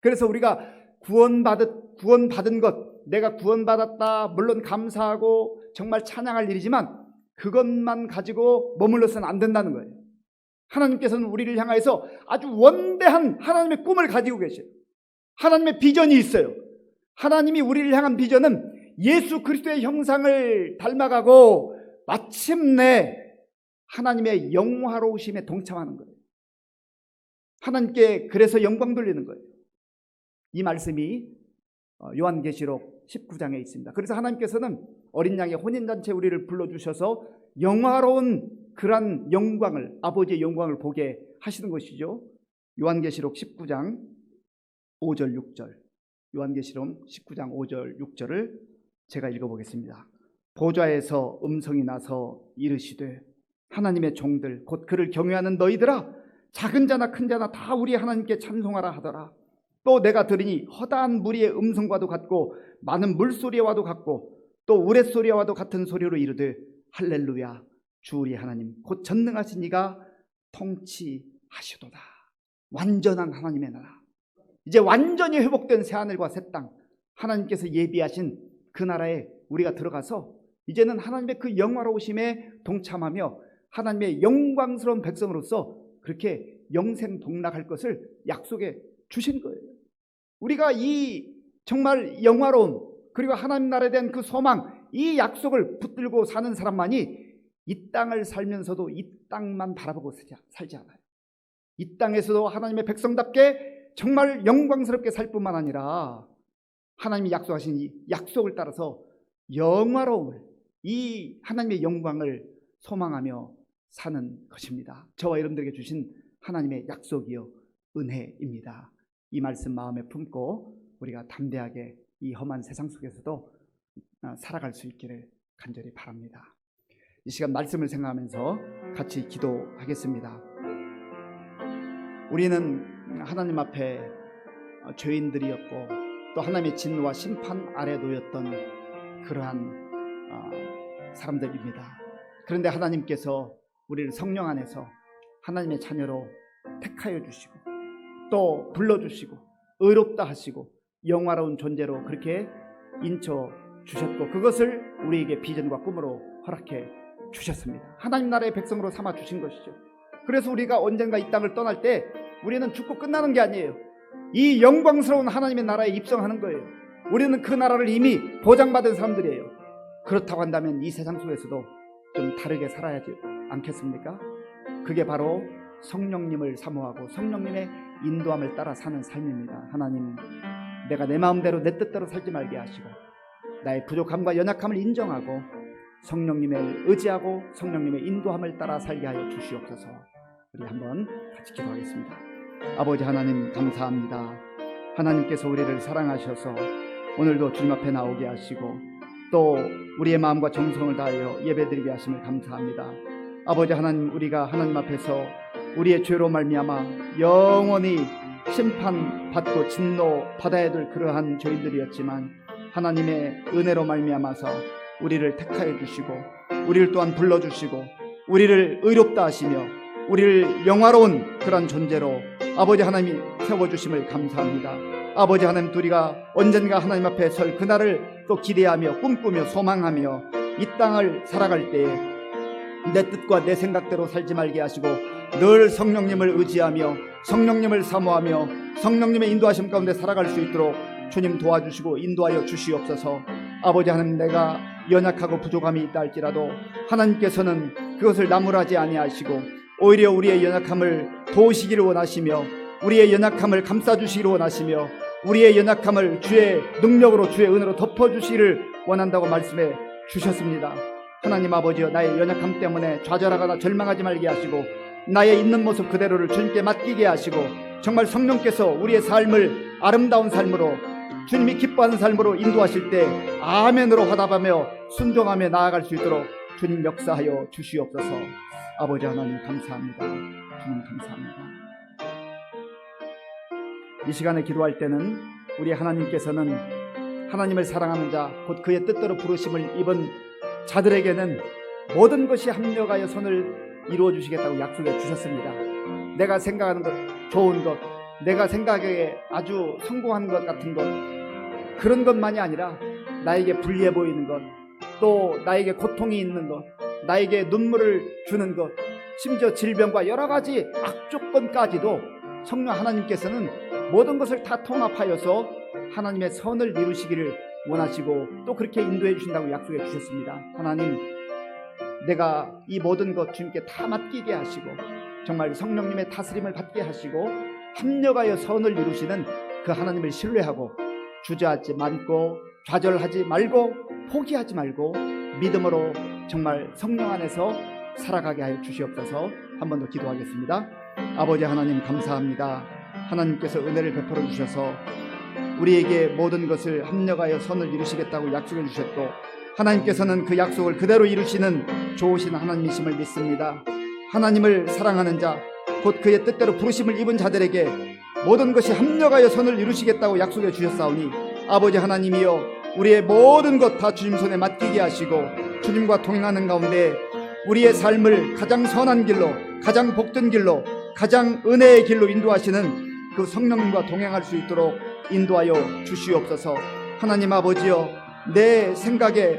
그래서 우리가 구원받은 것, 내가 구원받았다, 물론 감사하고 정말 찬양할 일이지만 그것만 가지고 머물러서는 안 된다는 거예요. 하나님께서는 우리를 향하여서 아주 원대한 하나님의 꿈을 가지고 계셔요. 하나님의 비전이 있어요. 하나님이 우리를 향한 비전은 예수 그리스도의 형상을 닮아가고 마침내 하나님의 영화로우심에 동참하는 거예요. 하나님께 그래서 영광 돌리는 거예요. 이 말씀이 요한계시록 19장에 있습니다. 그래서 하나님께서는 어린 양의 혼인잔치에 우리를 불러주셔서 영화로운 그런 영광을, 아버지의 영광을 보게 하시는 것이죠. 요한계시록 19장 5절 6절, 요한계시록 19장 5절 6절을 제가 읽어보겠습니다. 보좌에서 음성이 나서 이르시되 하나님의 종들 곧 그를 경외하는 너희들아, 작은 자나 큰 자나 다 우리 하나님께 찬송하라 하더라. 또 내가 들으니 허다한 무리의 음성과도 같고 많은 물소리와도 같고 또 우레소리와도 같은 소리로 이르되 할렐루야, 주 우리 하나님 곧 전능하신 이가 통치하시도다. 완전한 하나님의 나라, 이제 완전히 회복된 새하늘과 새 땅, 하나님께서 예비하신 그 나라에 우리가 들어가서 이제는 하나님의 그 영화로우심에 동참하며 하나님의 영광스러운 백성으로서 그렇게 영생동락할 것을 약속해 주신 거예요. 우리가 이 정말 영화로운, 그리고 하나님 나라에 대한 그 소망, 이 약속을 붙들고 사는 사람만이 이 땅을 살면서도 이 땅만 바라보고 살지 않아요. 이 땅에서도 하나님의 백성답게 정말 영광스럽게 살 뿐만 아니라 하나님이 약속하신 이 약속을 따라서 영화로움을, 이 하나님의 영광을 소망하며 사는 것입니다. 저와 여러분들에게 주신 하나님의 약속이요 은혜입니다. 이 말씀 마음에 품고 우리가 담대하게 이 험한 세상 속에서도 살아갈 수 있기를 간절히 바랍니다. 이 시간 말씀을 생각하면서 같이 기도하겠습니다. 우리는 하나님 앞에 죄인들이었고 또 하나님의 진노와 심판 아래 놓였던 그러한 사람들입니다. 그런데 하나님께서 우리를 성령 안에서 하나님의 자녀로 택하여 주시고 또 불러주시고 의롭다 하시고 영화로운 존재로 그렇게 인쳐 주셨고 그것을 우리에게 비전과 꿈으로 허락해 주셨습니다. 하나님 나라의 백성으로 삼아 주신 것이죠. 그래서 우리가 언젠가 이 땅을 떠날 때 우리는 죽고 끝나는 게 아니에요. 이 영광스러운 하나님의 나라에 입성하는 거예요. 우리는 그 나라를 이미 보장받은 사람들이에요. 그렇다고 한다면 이 세상 속에서도 좀 다르게 살아야 하지 않겠습니까? 그게 바로 성령님을 사모하고 성령님의 인도함을 따라 사는 삶입니다. 하나님, 내가 내 마음대로 내 뜻대로 살지 말게 하시고 나의 부족함과 연약함을 인정하고 성령님을 의지하고 성령님의 인도함을 따라 살게 하여 주시옵소서. 우리 한번 같이 기도하겠습니다. 아버지 하나님, 감사합니다. 하나님께서 우리를 사랑하셔서 오늘도 주님 앞에 나오게 하시고 또 우리의 마음과 정성을 다하여 예배드리게 하심을 감사합니다. 아버지 하나님, 우리가 하나님 앞에서 우리의 죄로 말미암아 영원히 심판받고 진노 받아야 될 그러한 죄인들이었지만 하나님의 은혜로 말미암아서 우리를 택하여 주시고 우리를 또한 불러주시고 우리를 의롭다 하시며 우리를 영화로운 그런 존재로 아버지 하나님이 세워주심을 감사합니다. 아버지 하나님, 우리가 언젠가 하나님 앞에 설 그날을 또 기대하며 꿈꾸며 소망하며 이 땅을 살아갈 때에 내 뜻과 내 생각대로 살지 말게 하시고 늘 성령님을 의지하며 성령님을 사모하며 성령님의 인도하심 가운데 살아갈 수 있도록 주님 도와주시고 인도하여 주시옵소서. 아버지 하나님, 내가 연약하고 부족함이 있다 할지라도 하나님께서는 그것을 나무라지 아니하시고 오히려 우리의 연약함을 도우시기를 원하시며 우리의 연약함을 감싸주시기를 원하시며 우리의 연약함을 주의 능력으로 주의 은혜로 덮어주시기를 원한다고 말씀해 주셨습니다. 하나님 아버지여, 나의 연약함 때문에 좌절하거나 절망하지 말게 하시고 나의 있는 모습 그대로를 주님께 맡기게 하시고 정말 성령께서 우리의 삶을 아름다운 삶으로 주님이 기뻐하는 삶으로 인도하실 때 아멘으로 화답하며 순종하며 나아갈 수 있도록 주님 역사하여 주시옵소서. 아버지 하나님 감사합니다. 주님 감사합니다. 이 시간에 기도할 때는 우리 하나님께서는 하나님을 사랑하는 자, 곧 그의 뜻대로 부르심을 입은 자들에게는 모든 것이 합력하여 선을 이루어 주시겠다고 약속해 주셨습니다. 내가 생각하는 것, 좋은 것, 내가 생각에 아주 성공한 것 같은 것, 그런 것만이 아니라 나에게 불리해 보이는 것, 또 나에게 고통이 있는 것, 나에게 눈물을 주는 것, 심지어 질병과 여러 가지 악조건까지도 성령 하나님께서는 모든 것을 다 통합하여서 하나님의 선을 이루시기를 원하시고 또 그렇게 인도해 주신다고 약속해 주셨습니다. 하나님, 내가 이 모든 것 주님께 다 맡기게 하시고 정말 성령님의 다스림을 받게 하시고 합력하여 선을 이루시는 그 하나님을 신뢰하고 주저하지 말고 좌절하지 말고 포기하지 말고 믿음으로 정말 성령 안에서 살아가게 하여 주시옵소서. 한 번 더 기도하겠습니다. 아버지 하나님 감사합니다. 하나님께서 은혜를 베풀어 주셔서 우리에게 모든 것을 합력하여 선을 이루시겠다고 약속해 주셨고 하나님께서는 그 약속을 그대로 이루시는 좋으신 하나님이심을 믿습니다. 하나님을 사랑하는 자, 곧 그의 뜻대로 부르심을 입은 자들에게 모든 것이 합력하여 선을 이루시겠다고 약속해 주셨사오니 아버지 하나님이여, 우리의 모든 것 다 주님 손에 맡기게 하시고 주님과 동행하는 가운데 우리의 삶을 가장 선한 길로, 가장 복된 길로, 가장 은혜의 길로 인도하시는 그 성령님과 동행할 수 있도록 인도하여 주시옵소서. 하나님 아버지여, 내 생각에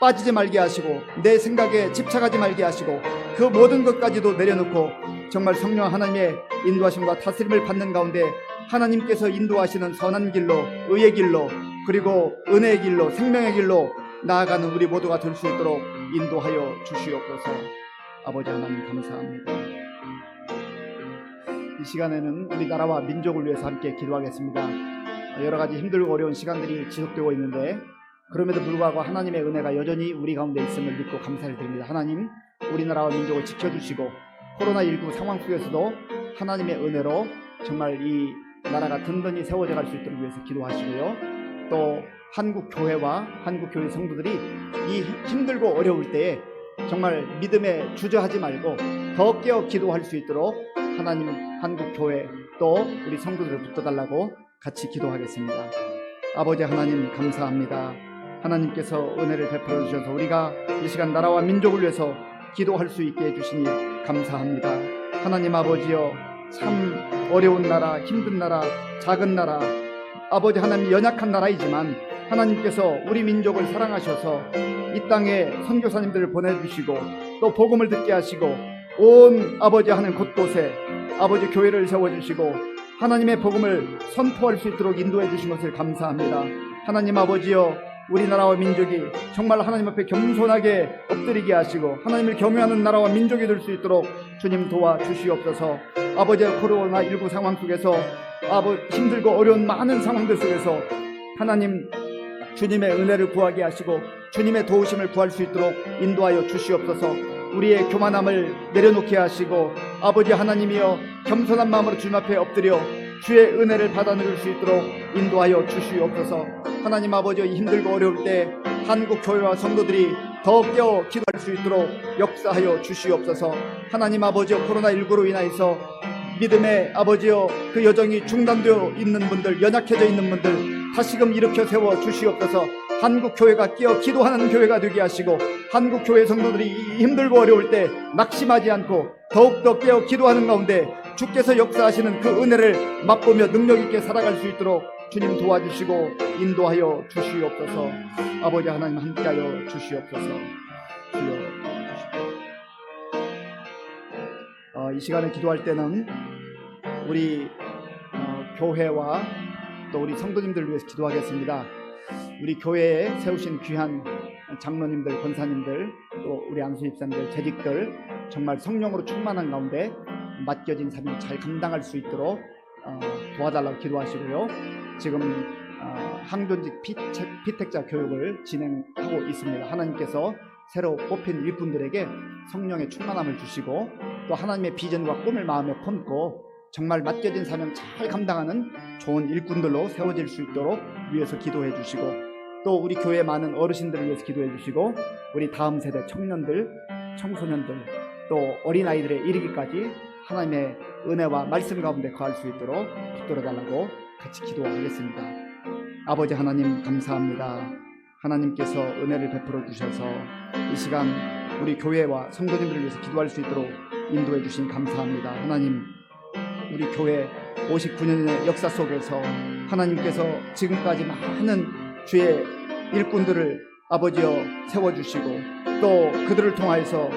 빠지지 말게 하시고 내 생각에 집착하지 말게 하시고 그 모든 것까지도 내려놓고 정말 성령 하나님의 인도하심과 다스림을 받는 가운데 하나님께서 인도하시는 선한 길로, 의의 길로, 그리고 은혜의 길로, 생명의 길로 나아가는 우리 모두가 될 수 있도록 인도하여 주시옵소서. 아버지 하나님 감사합니다. 이 시간에는 우리나라와 민족을 위해서 함께 기도하겠습니다. 여러 가지 힘들고 어려운 시간들이 지속되고 있는데 그럼에도 불구하고 하나님의 은혜가 여전히 우리 가운데 있음을 믿고 감사를 드립니다. 하나님, 우리나라와 민족을 지켜주시고 코로나19 상황 속에서도 하나님의 은혜로 정말 이 나라가 든든히 세워져 갈 수 있도록 위해서 기도하시고요. 또 한국 교회와 한국 교회 성도들이 이 힘들고 어려울 때에 정말 믿음에 주저하지 말고 더 깨어 기도할 수 있도록 하나님, 한국 교회 또 우리 성도들을 붙들어달라고 같이 기도하겠습니다. 아버지 하나님 감사합니다. 하나님께서 은혜를 베풀어 주셔서 우리가 이 시간 나라와 민족을 위해서 기도할 수 있게 해주시니 감사합니다. 하나님 아버지여, 참 어려운 나라, 힘든 나라, 작은 나라, 아버지 하나님 연약한 나라이지만 하나님께서 우리 민족을 사랑하셔서 이 땅에 선교사님들을 보내주시고 또 복음을 듣게 하시고 온 아버지 하는 곳곳에 아버지 교회를 세워주시고 하나님의 복음을 선포할 수 있도록 인도해 주신 것을 감사합니다. 하나님 아버지여, 우리나라와 민족이 정말 하나님 앞에 겸손하게 엎드리게 하시고 하나님을 경외하는 나라와 민족이 될 수 있도록 주님 도와주시옵소서. 아버지, 코로나19 상황 속에서 힘들고 어려운 많은 상황들 속에서 하나님 주님의 은혜를 구하게 하시고 주님의 도우심을 구할 수 있도록 인도하여 주시옵소서. 우리의 교만함을 내려놓게 하시고 아버지 하나님이여, 겸손한 마음으로 주님 앞에 엎드려 주의 은혜를 받아 누릴 수 있도록 인도하여 주시옵소서. 하나님 아버지, 힘들고 어려울 때 한국 교회와 성도들이 더 깨어 기도할 수 있도록 역사하여 주시옵소서. 하나님 아버지, 코로나19로 인하여서 믿음의 아버지여 그 여정이 중단되어 있는 분들, 연약해져 있는 분들 다시금 일으켜 세워 주시옵소서. 한국 교회가 깨어 기도하는 교회가 되게 하시고, 한국 교회 성도들이 힘들고 어려울 때 낙심하지 않고 더욱더 깨어 기도하는 가운데 주께서 역사하시는 그 은혜를 맛보며 능력 있게 살아갈 수 있도록 주님 도와주시고 인도하여 주시옵소서. 아버지 하나님 함께하여 주시옵소서. 주여 도와주시옵소서. 이 시간에 기도할 때는 우리 교회와 또 우리 성도님들을 위해서 기도하겠습니다. 우리 교회에 세우신 귀한 장로님들, 권사님들, 또 우리 안수집사님들, 재직들 정말 성령으로 충만한 가운데 맡겨진 사명 잘 감당할 수 있도록 도와달라고 기도하시고요. 지금 항존직 피택자 교육을 진행하고 있습니다. 하나님께서 새로 뽑힌 일꾼들에게 성령의 충만함을 주시고 또 하나님의 비전과 꿈을 마음에 품고 정말 맡겨진 사명 잘 감당하는 좋은 일꾼들로 세워질 수 있도록 위해서 기도해 주시고, 또 우리 교회 많은 어르신들을 위해서 기도해 주시고, 우리 다음 세대 청년들, 청소년들, 또 어린아이들에 이르기까지 하나님의 은혜와 말씀 가운데 거할 수 있도록 붙들어 달라고 같이 기도하겠습니다. 아버지 하나님 감사합니다. 하나님께서 은혜를 베풀어 주셔서 이 시간 우리 교회와 성도님들을 위해서 기도할 수 있도록 인도해 주신 감사합니다. 하나님, 우리 교회 59년의 역사 속에서 하나님께서 지금까지 많은 주의 일꾼들을 아버지여 세워주시고 또 그들을 통하여서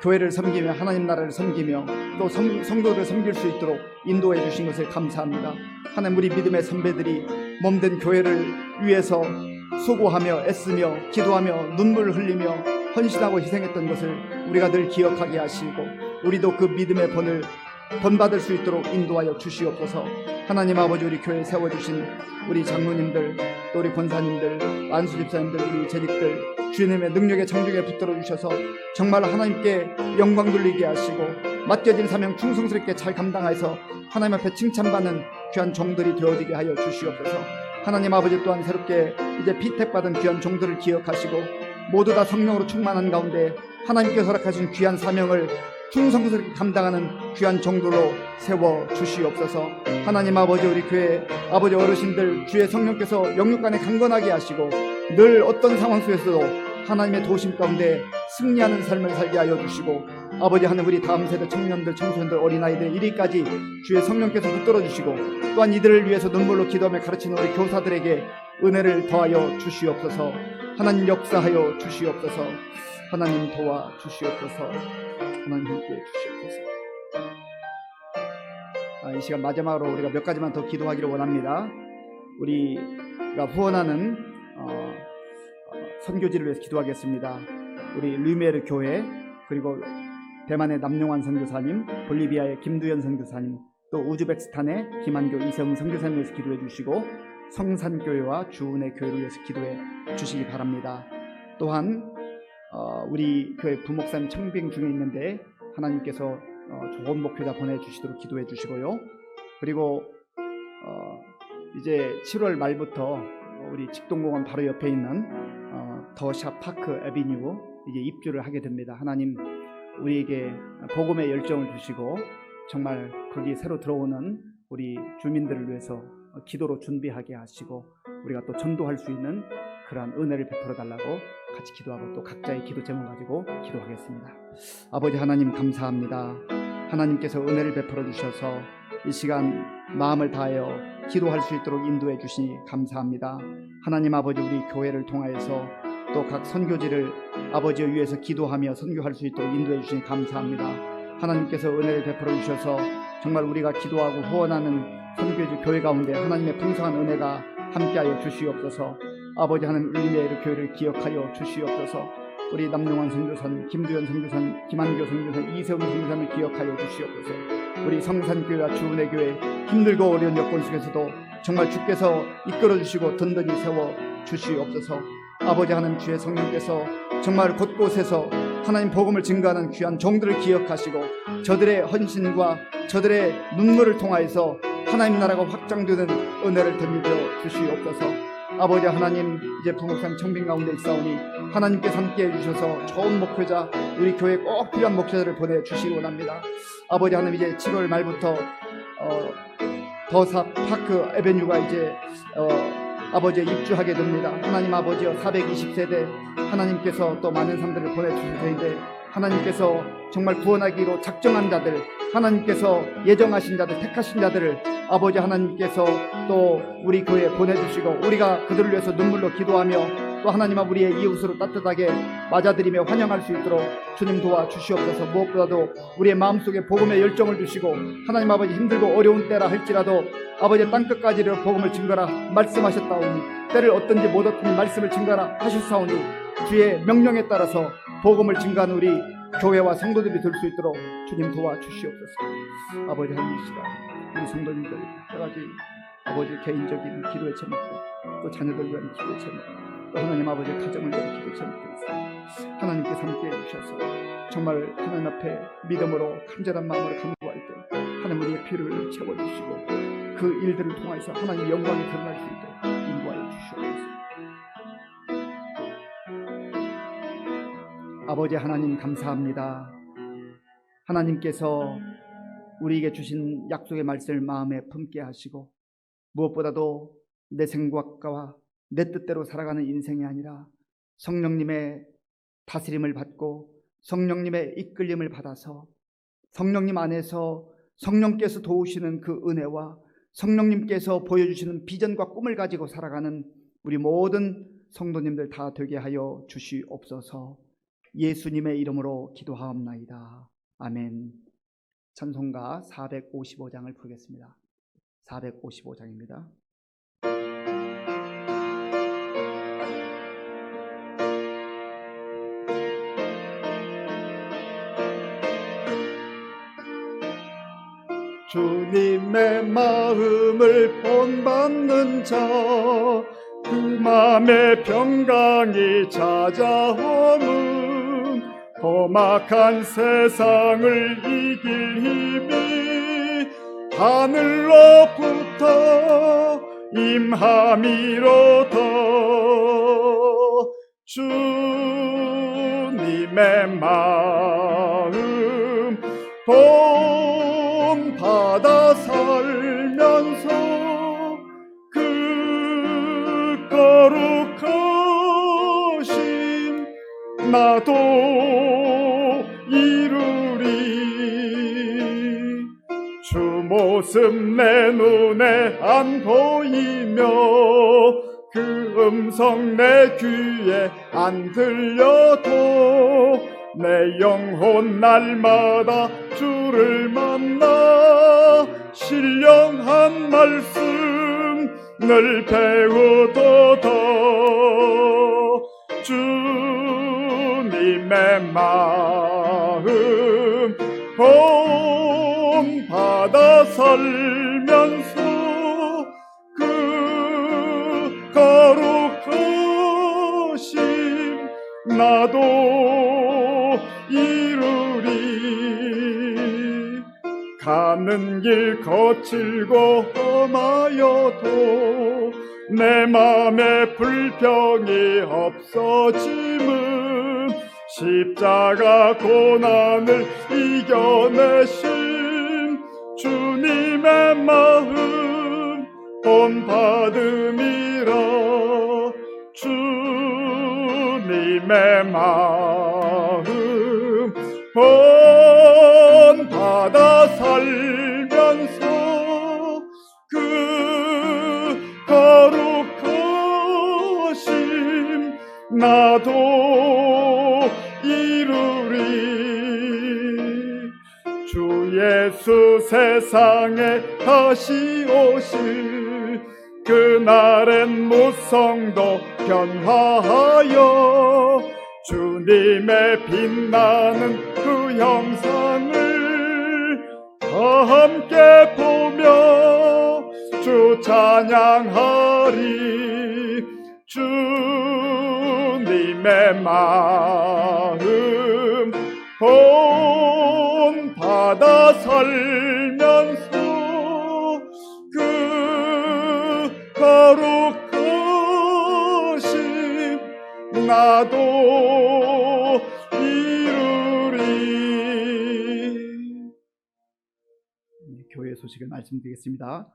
교회를 섬기며 하나님 나라를 섬기며 또 성도들을 섬길 수 있도록 인도해 주신 것을 감사합니다. 하나님, 우리 믿음의 선배들이 몸된 교회를 위해서 수고하며 애쓰며 기도하며 눈물을 흘리며 헌신하고 희생했던 것을 우리가 늘 기억하게 하시고 우리도 그 믿음의 본받을 수 있도록 인도하여 주시옵소서. 하나님 아버지, 우리 교회에 세워주신 우리 장로님들, 또 우리 권사님들, 안수집사님들, 우리 재직들 주님의 능력의 장중에 붙들어 주셔서 정말 하나님께 영광 돌리게 하시고 맡겨진 사명 충성스럽게 잘 감당해서 하나님 앞에 칭찬받는 귀한 종들이 되어지게 하여 주시옵소서. 하나님 아버지, 또한 새롭게 이제 피택받은 귀한 종들을 기억하시고 모두 다 성령으로 충만한 가운데 하나님께서 허락하신 귀한 사명을 충성스럽게 감당하는 귀한 종들로 세워 주시옵소서. 하나님 아버지, 우리 교회 아버지 어르신들 주의 성령께서 영육간에 강건하게 하시고 늘 어떤 상황 속에서도 하나님의 도우심 가운데 승리하는 삶을 살게 하여 주시고, 아버지 하나님, 우리 다음 세대 청년들, 청소년들, 어린아이들 이리까지 주의 성령께서 붙들어 주시고 또한 이들을 위해서 눈물로 기도하며 가르치는 우리 교사들에게 은혜를 더하여 주시옵소서. 하나님 역사하여 주시옵소서. 하나님 도와 주시옵소서. 하나님 함께해 주시옵소서. 이 시간 마지막으로 우리가 몇 가지만 더 기도하기를 원합니다. 우리가 후원하는 선교지를 위해서 기도하겠습니다. 우리 르메르 교회, 그리고 대만의 남용환 선교사님, 볼리비아의 김두현 선교사님, 또 우즈베키스탄의 김한교 이세훈 선교사님 위해서 기도해 주시고 성산교회와 주은혜 교회를 위해서 기도해 주시기 바랍니다. 또한 우리 교회 부목사님 청빙 중에 있는데 하나님께서 좋은 목회자 보내주시도록 기도해 주시고요. 그리고 이제 7월 말부터 우리 직동공원 바로 옆에 있는 더샵 파크 에비뉴 이제 입주를 하게 됩니다. 하나님, 우리에게 복음의 열정을 주시고 정말 거기 새로 들어오는 우리 주민들을 위해서 기도로 준비하게 하시고 우리가 또 전도할 수 있는 그러한 은혜를 베풀어 달라고 같이 기도하고 또 각자의 기도 제목 가지고 기도하겠습니다. 아버지 하나님 감사합니다. 하나님께서 은혜를 베풀어 주셔서 이 시간 마음을 다하여 기도할 수 있도록 인도해 주시니 감사합니다. 하나님 아버지, 우리 교회를 통하여서 또 각 선교지를 아버지를 위해서 기도하며 선교할 수 있도록 인도해 주시니 감사합니다. 하나님께서 은혜를 베풀어 주셔서 정말 우리가 기도하고 후원하는 선교지 교회 가운데 하나님의 풍성한 은혜가 함께하여 주시옵소서. 아버지 하나님, 르메르 교회를 기억하여 주시옵소서. 우리 남용환 선교사님, 김두현 선교사님, 김한교 선교사님, 이세훈 선교사님을 기억하여 주시옵소서. 우리 성산교회와 주은혜 교회 힘들고 어려운 여건 속에서도 정말 주께서 이끌어 주시고 든든히 세워 주시옵소서. 아버지 하나님, 주의 성령께서 정말 곳곳에서 하나님 복음을 증거하는 귀한 종들을 기억하시고 저들의 헌신과 저들의 눈물을 통하여서 하나님 나라가 확장되는 은혜를 덧입혀 주시옵소서. 아버지 하나님, 이제 부목사님 청빙 가운데 있사오니 하나님께서 함께해 주셔서 좋은 목회자, 우리 교회에 꼭 필요한 목회자를 보내주시기 원합니다. 아버지 하나님, 이제 7월 말부터 더샵 파크 에베뉴가 이제 아버지 입주하게 됩니다. 하나님 아버지여 420세대 하나님께서 또 많은 사람들을 보내주실 텐데 하나님께서 정말 구원하기로 작정한 자들, 하나님께서 예정하신 자들, 택하신 자들을 아버지 하나님께서 또 우리 교회에 보내주시고 우리가 그들을 위해서 눈물로 기도하며 또 하나님 아버지 우리의 이웃으로 따뜻하게 맞아들이며 환영할 수 있도록 주님 도와주시옵소서. 무엇보다도 우리의 마음속에 복음의 열정을 주시고 하나님 아버지 힘들고 어려운 때라 할지라도 아버지 땅끝까지 이르러 복음을 증거하라 말씀하셨다오니 때를 얻든지 못 얻든지 말씀을 증거하라 하셨사오니 주의 명령에 따라서 복음을 증거하는 우리 교회와 성도들이 될 수 있도록 주님 도와주시옵소서. 아버지 하나님 이 시간 우리 성도님들 여러 가지 아버지 개인적인 기도의 제목과 또 자녀들 위한 기도의 제목 또 하나님 아버지 가정을 위한 기도의 제목도 있습니다. 하나님께서 함께해 주셔서 정말 하나님 앞에 믿음으로 간절한 마음으로 간구할 때 하나님 우리의 필요를 채워주시고 그 일들을 통해서 하나님의 영광이 드러날 수 있도록 인도하여 주시옵소서. 아버지 하나님 감사합니다. 하나님께서 우리에게 주신 약속의 말씀을 마음에 품게 하시고 무엇보다도 내 생각과 내 뜻대로 살아가는 인생이 아니라 성령님의 다스림을 받고 성령님의 이끌림을 받아서 성령님 안에서 성령께서 도우시는 그 은혜와 성령님께서 보여주시는 비전과 꿈을 가지고 살아가는 우리 모든 성도님들 다 되게 하여 주시옵소서. 예수님의 이름으로 기도하옵나이다. 아멘. 찬송가 455장을 부르겠습니다. 455장입니다. 주님의 마음을 본받는 자 그 맘에 평강이 찾아오면 험악한 세상을 이길 힘이 하늘로부터 임함이로다. 주님의 마음 본받아 살면서 그 거룩하신 나도 이루리. 주 모습 내 눈에 안 보이며 그 음성 내 귀에 안 들려도 내 영혼 날마다 주를 만나 신령한 말씀을 배우도다. 주님의 마음 본받아 살면서 그 거룩하심 나도 이루리. 가는 길 거칠고 험하여도 내 맘에 불평이 없어짐은 십자가 고난을 이겨내신 주님의 마음 본받음이라. 주님의 마음 본받아 살면서 그 거룩하심 나도 이루리. 주 예수 세상에 다시 오실 그날엔 무성도 변화하여 주님의 빛나는 그 형상을 다 함께 보며 주 찬양하리. 주님의 마음 본받아 살면서 그 거룩하심 나도 이루리. 교회 소식을 말씀드리겠습니다.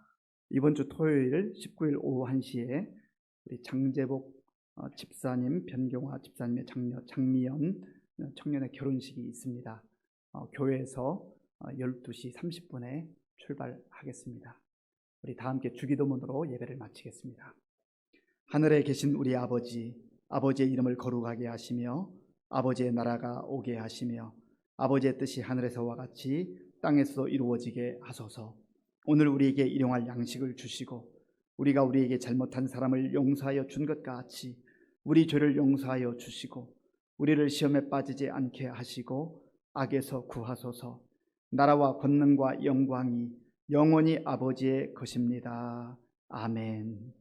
이번 주 토요일 19일 오후 1시에 우리 장재복 집사님, 변경화 집사님의 장녀 장미연 청년의 결혼식이 있습니다. 교회에서 12시 30분에 출발하겠습니다. 우리 다 함께 주기도문으로 예배를 마치겠습니다. 하늘에 계신 우리 아버지, 아버지의 이름을 거룩하게 하시며 아버지의 나라가 오게 하시며 아버지의 뜻이 하늘에서와 같이 땅에서도 이루어지게 하소서. 오늘 우리에게 일용할 양식을 주시고 우리가 우리에게 잘못한 사람을 용서하여 준 것 같이 우리 죄를 용서하여 주시고 우리를 시험에 빠지지 않게 하시고 악에서 구하소서. 나라와 권능과 영광이 영원히 아버지의 것입니다. 아멘.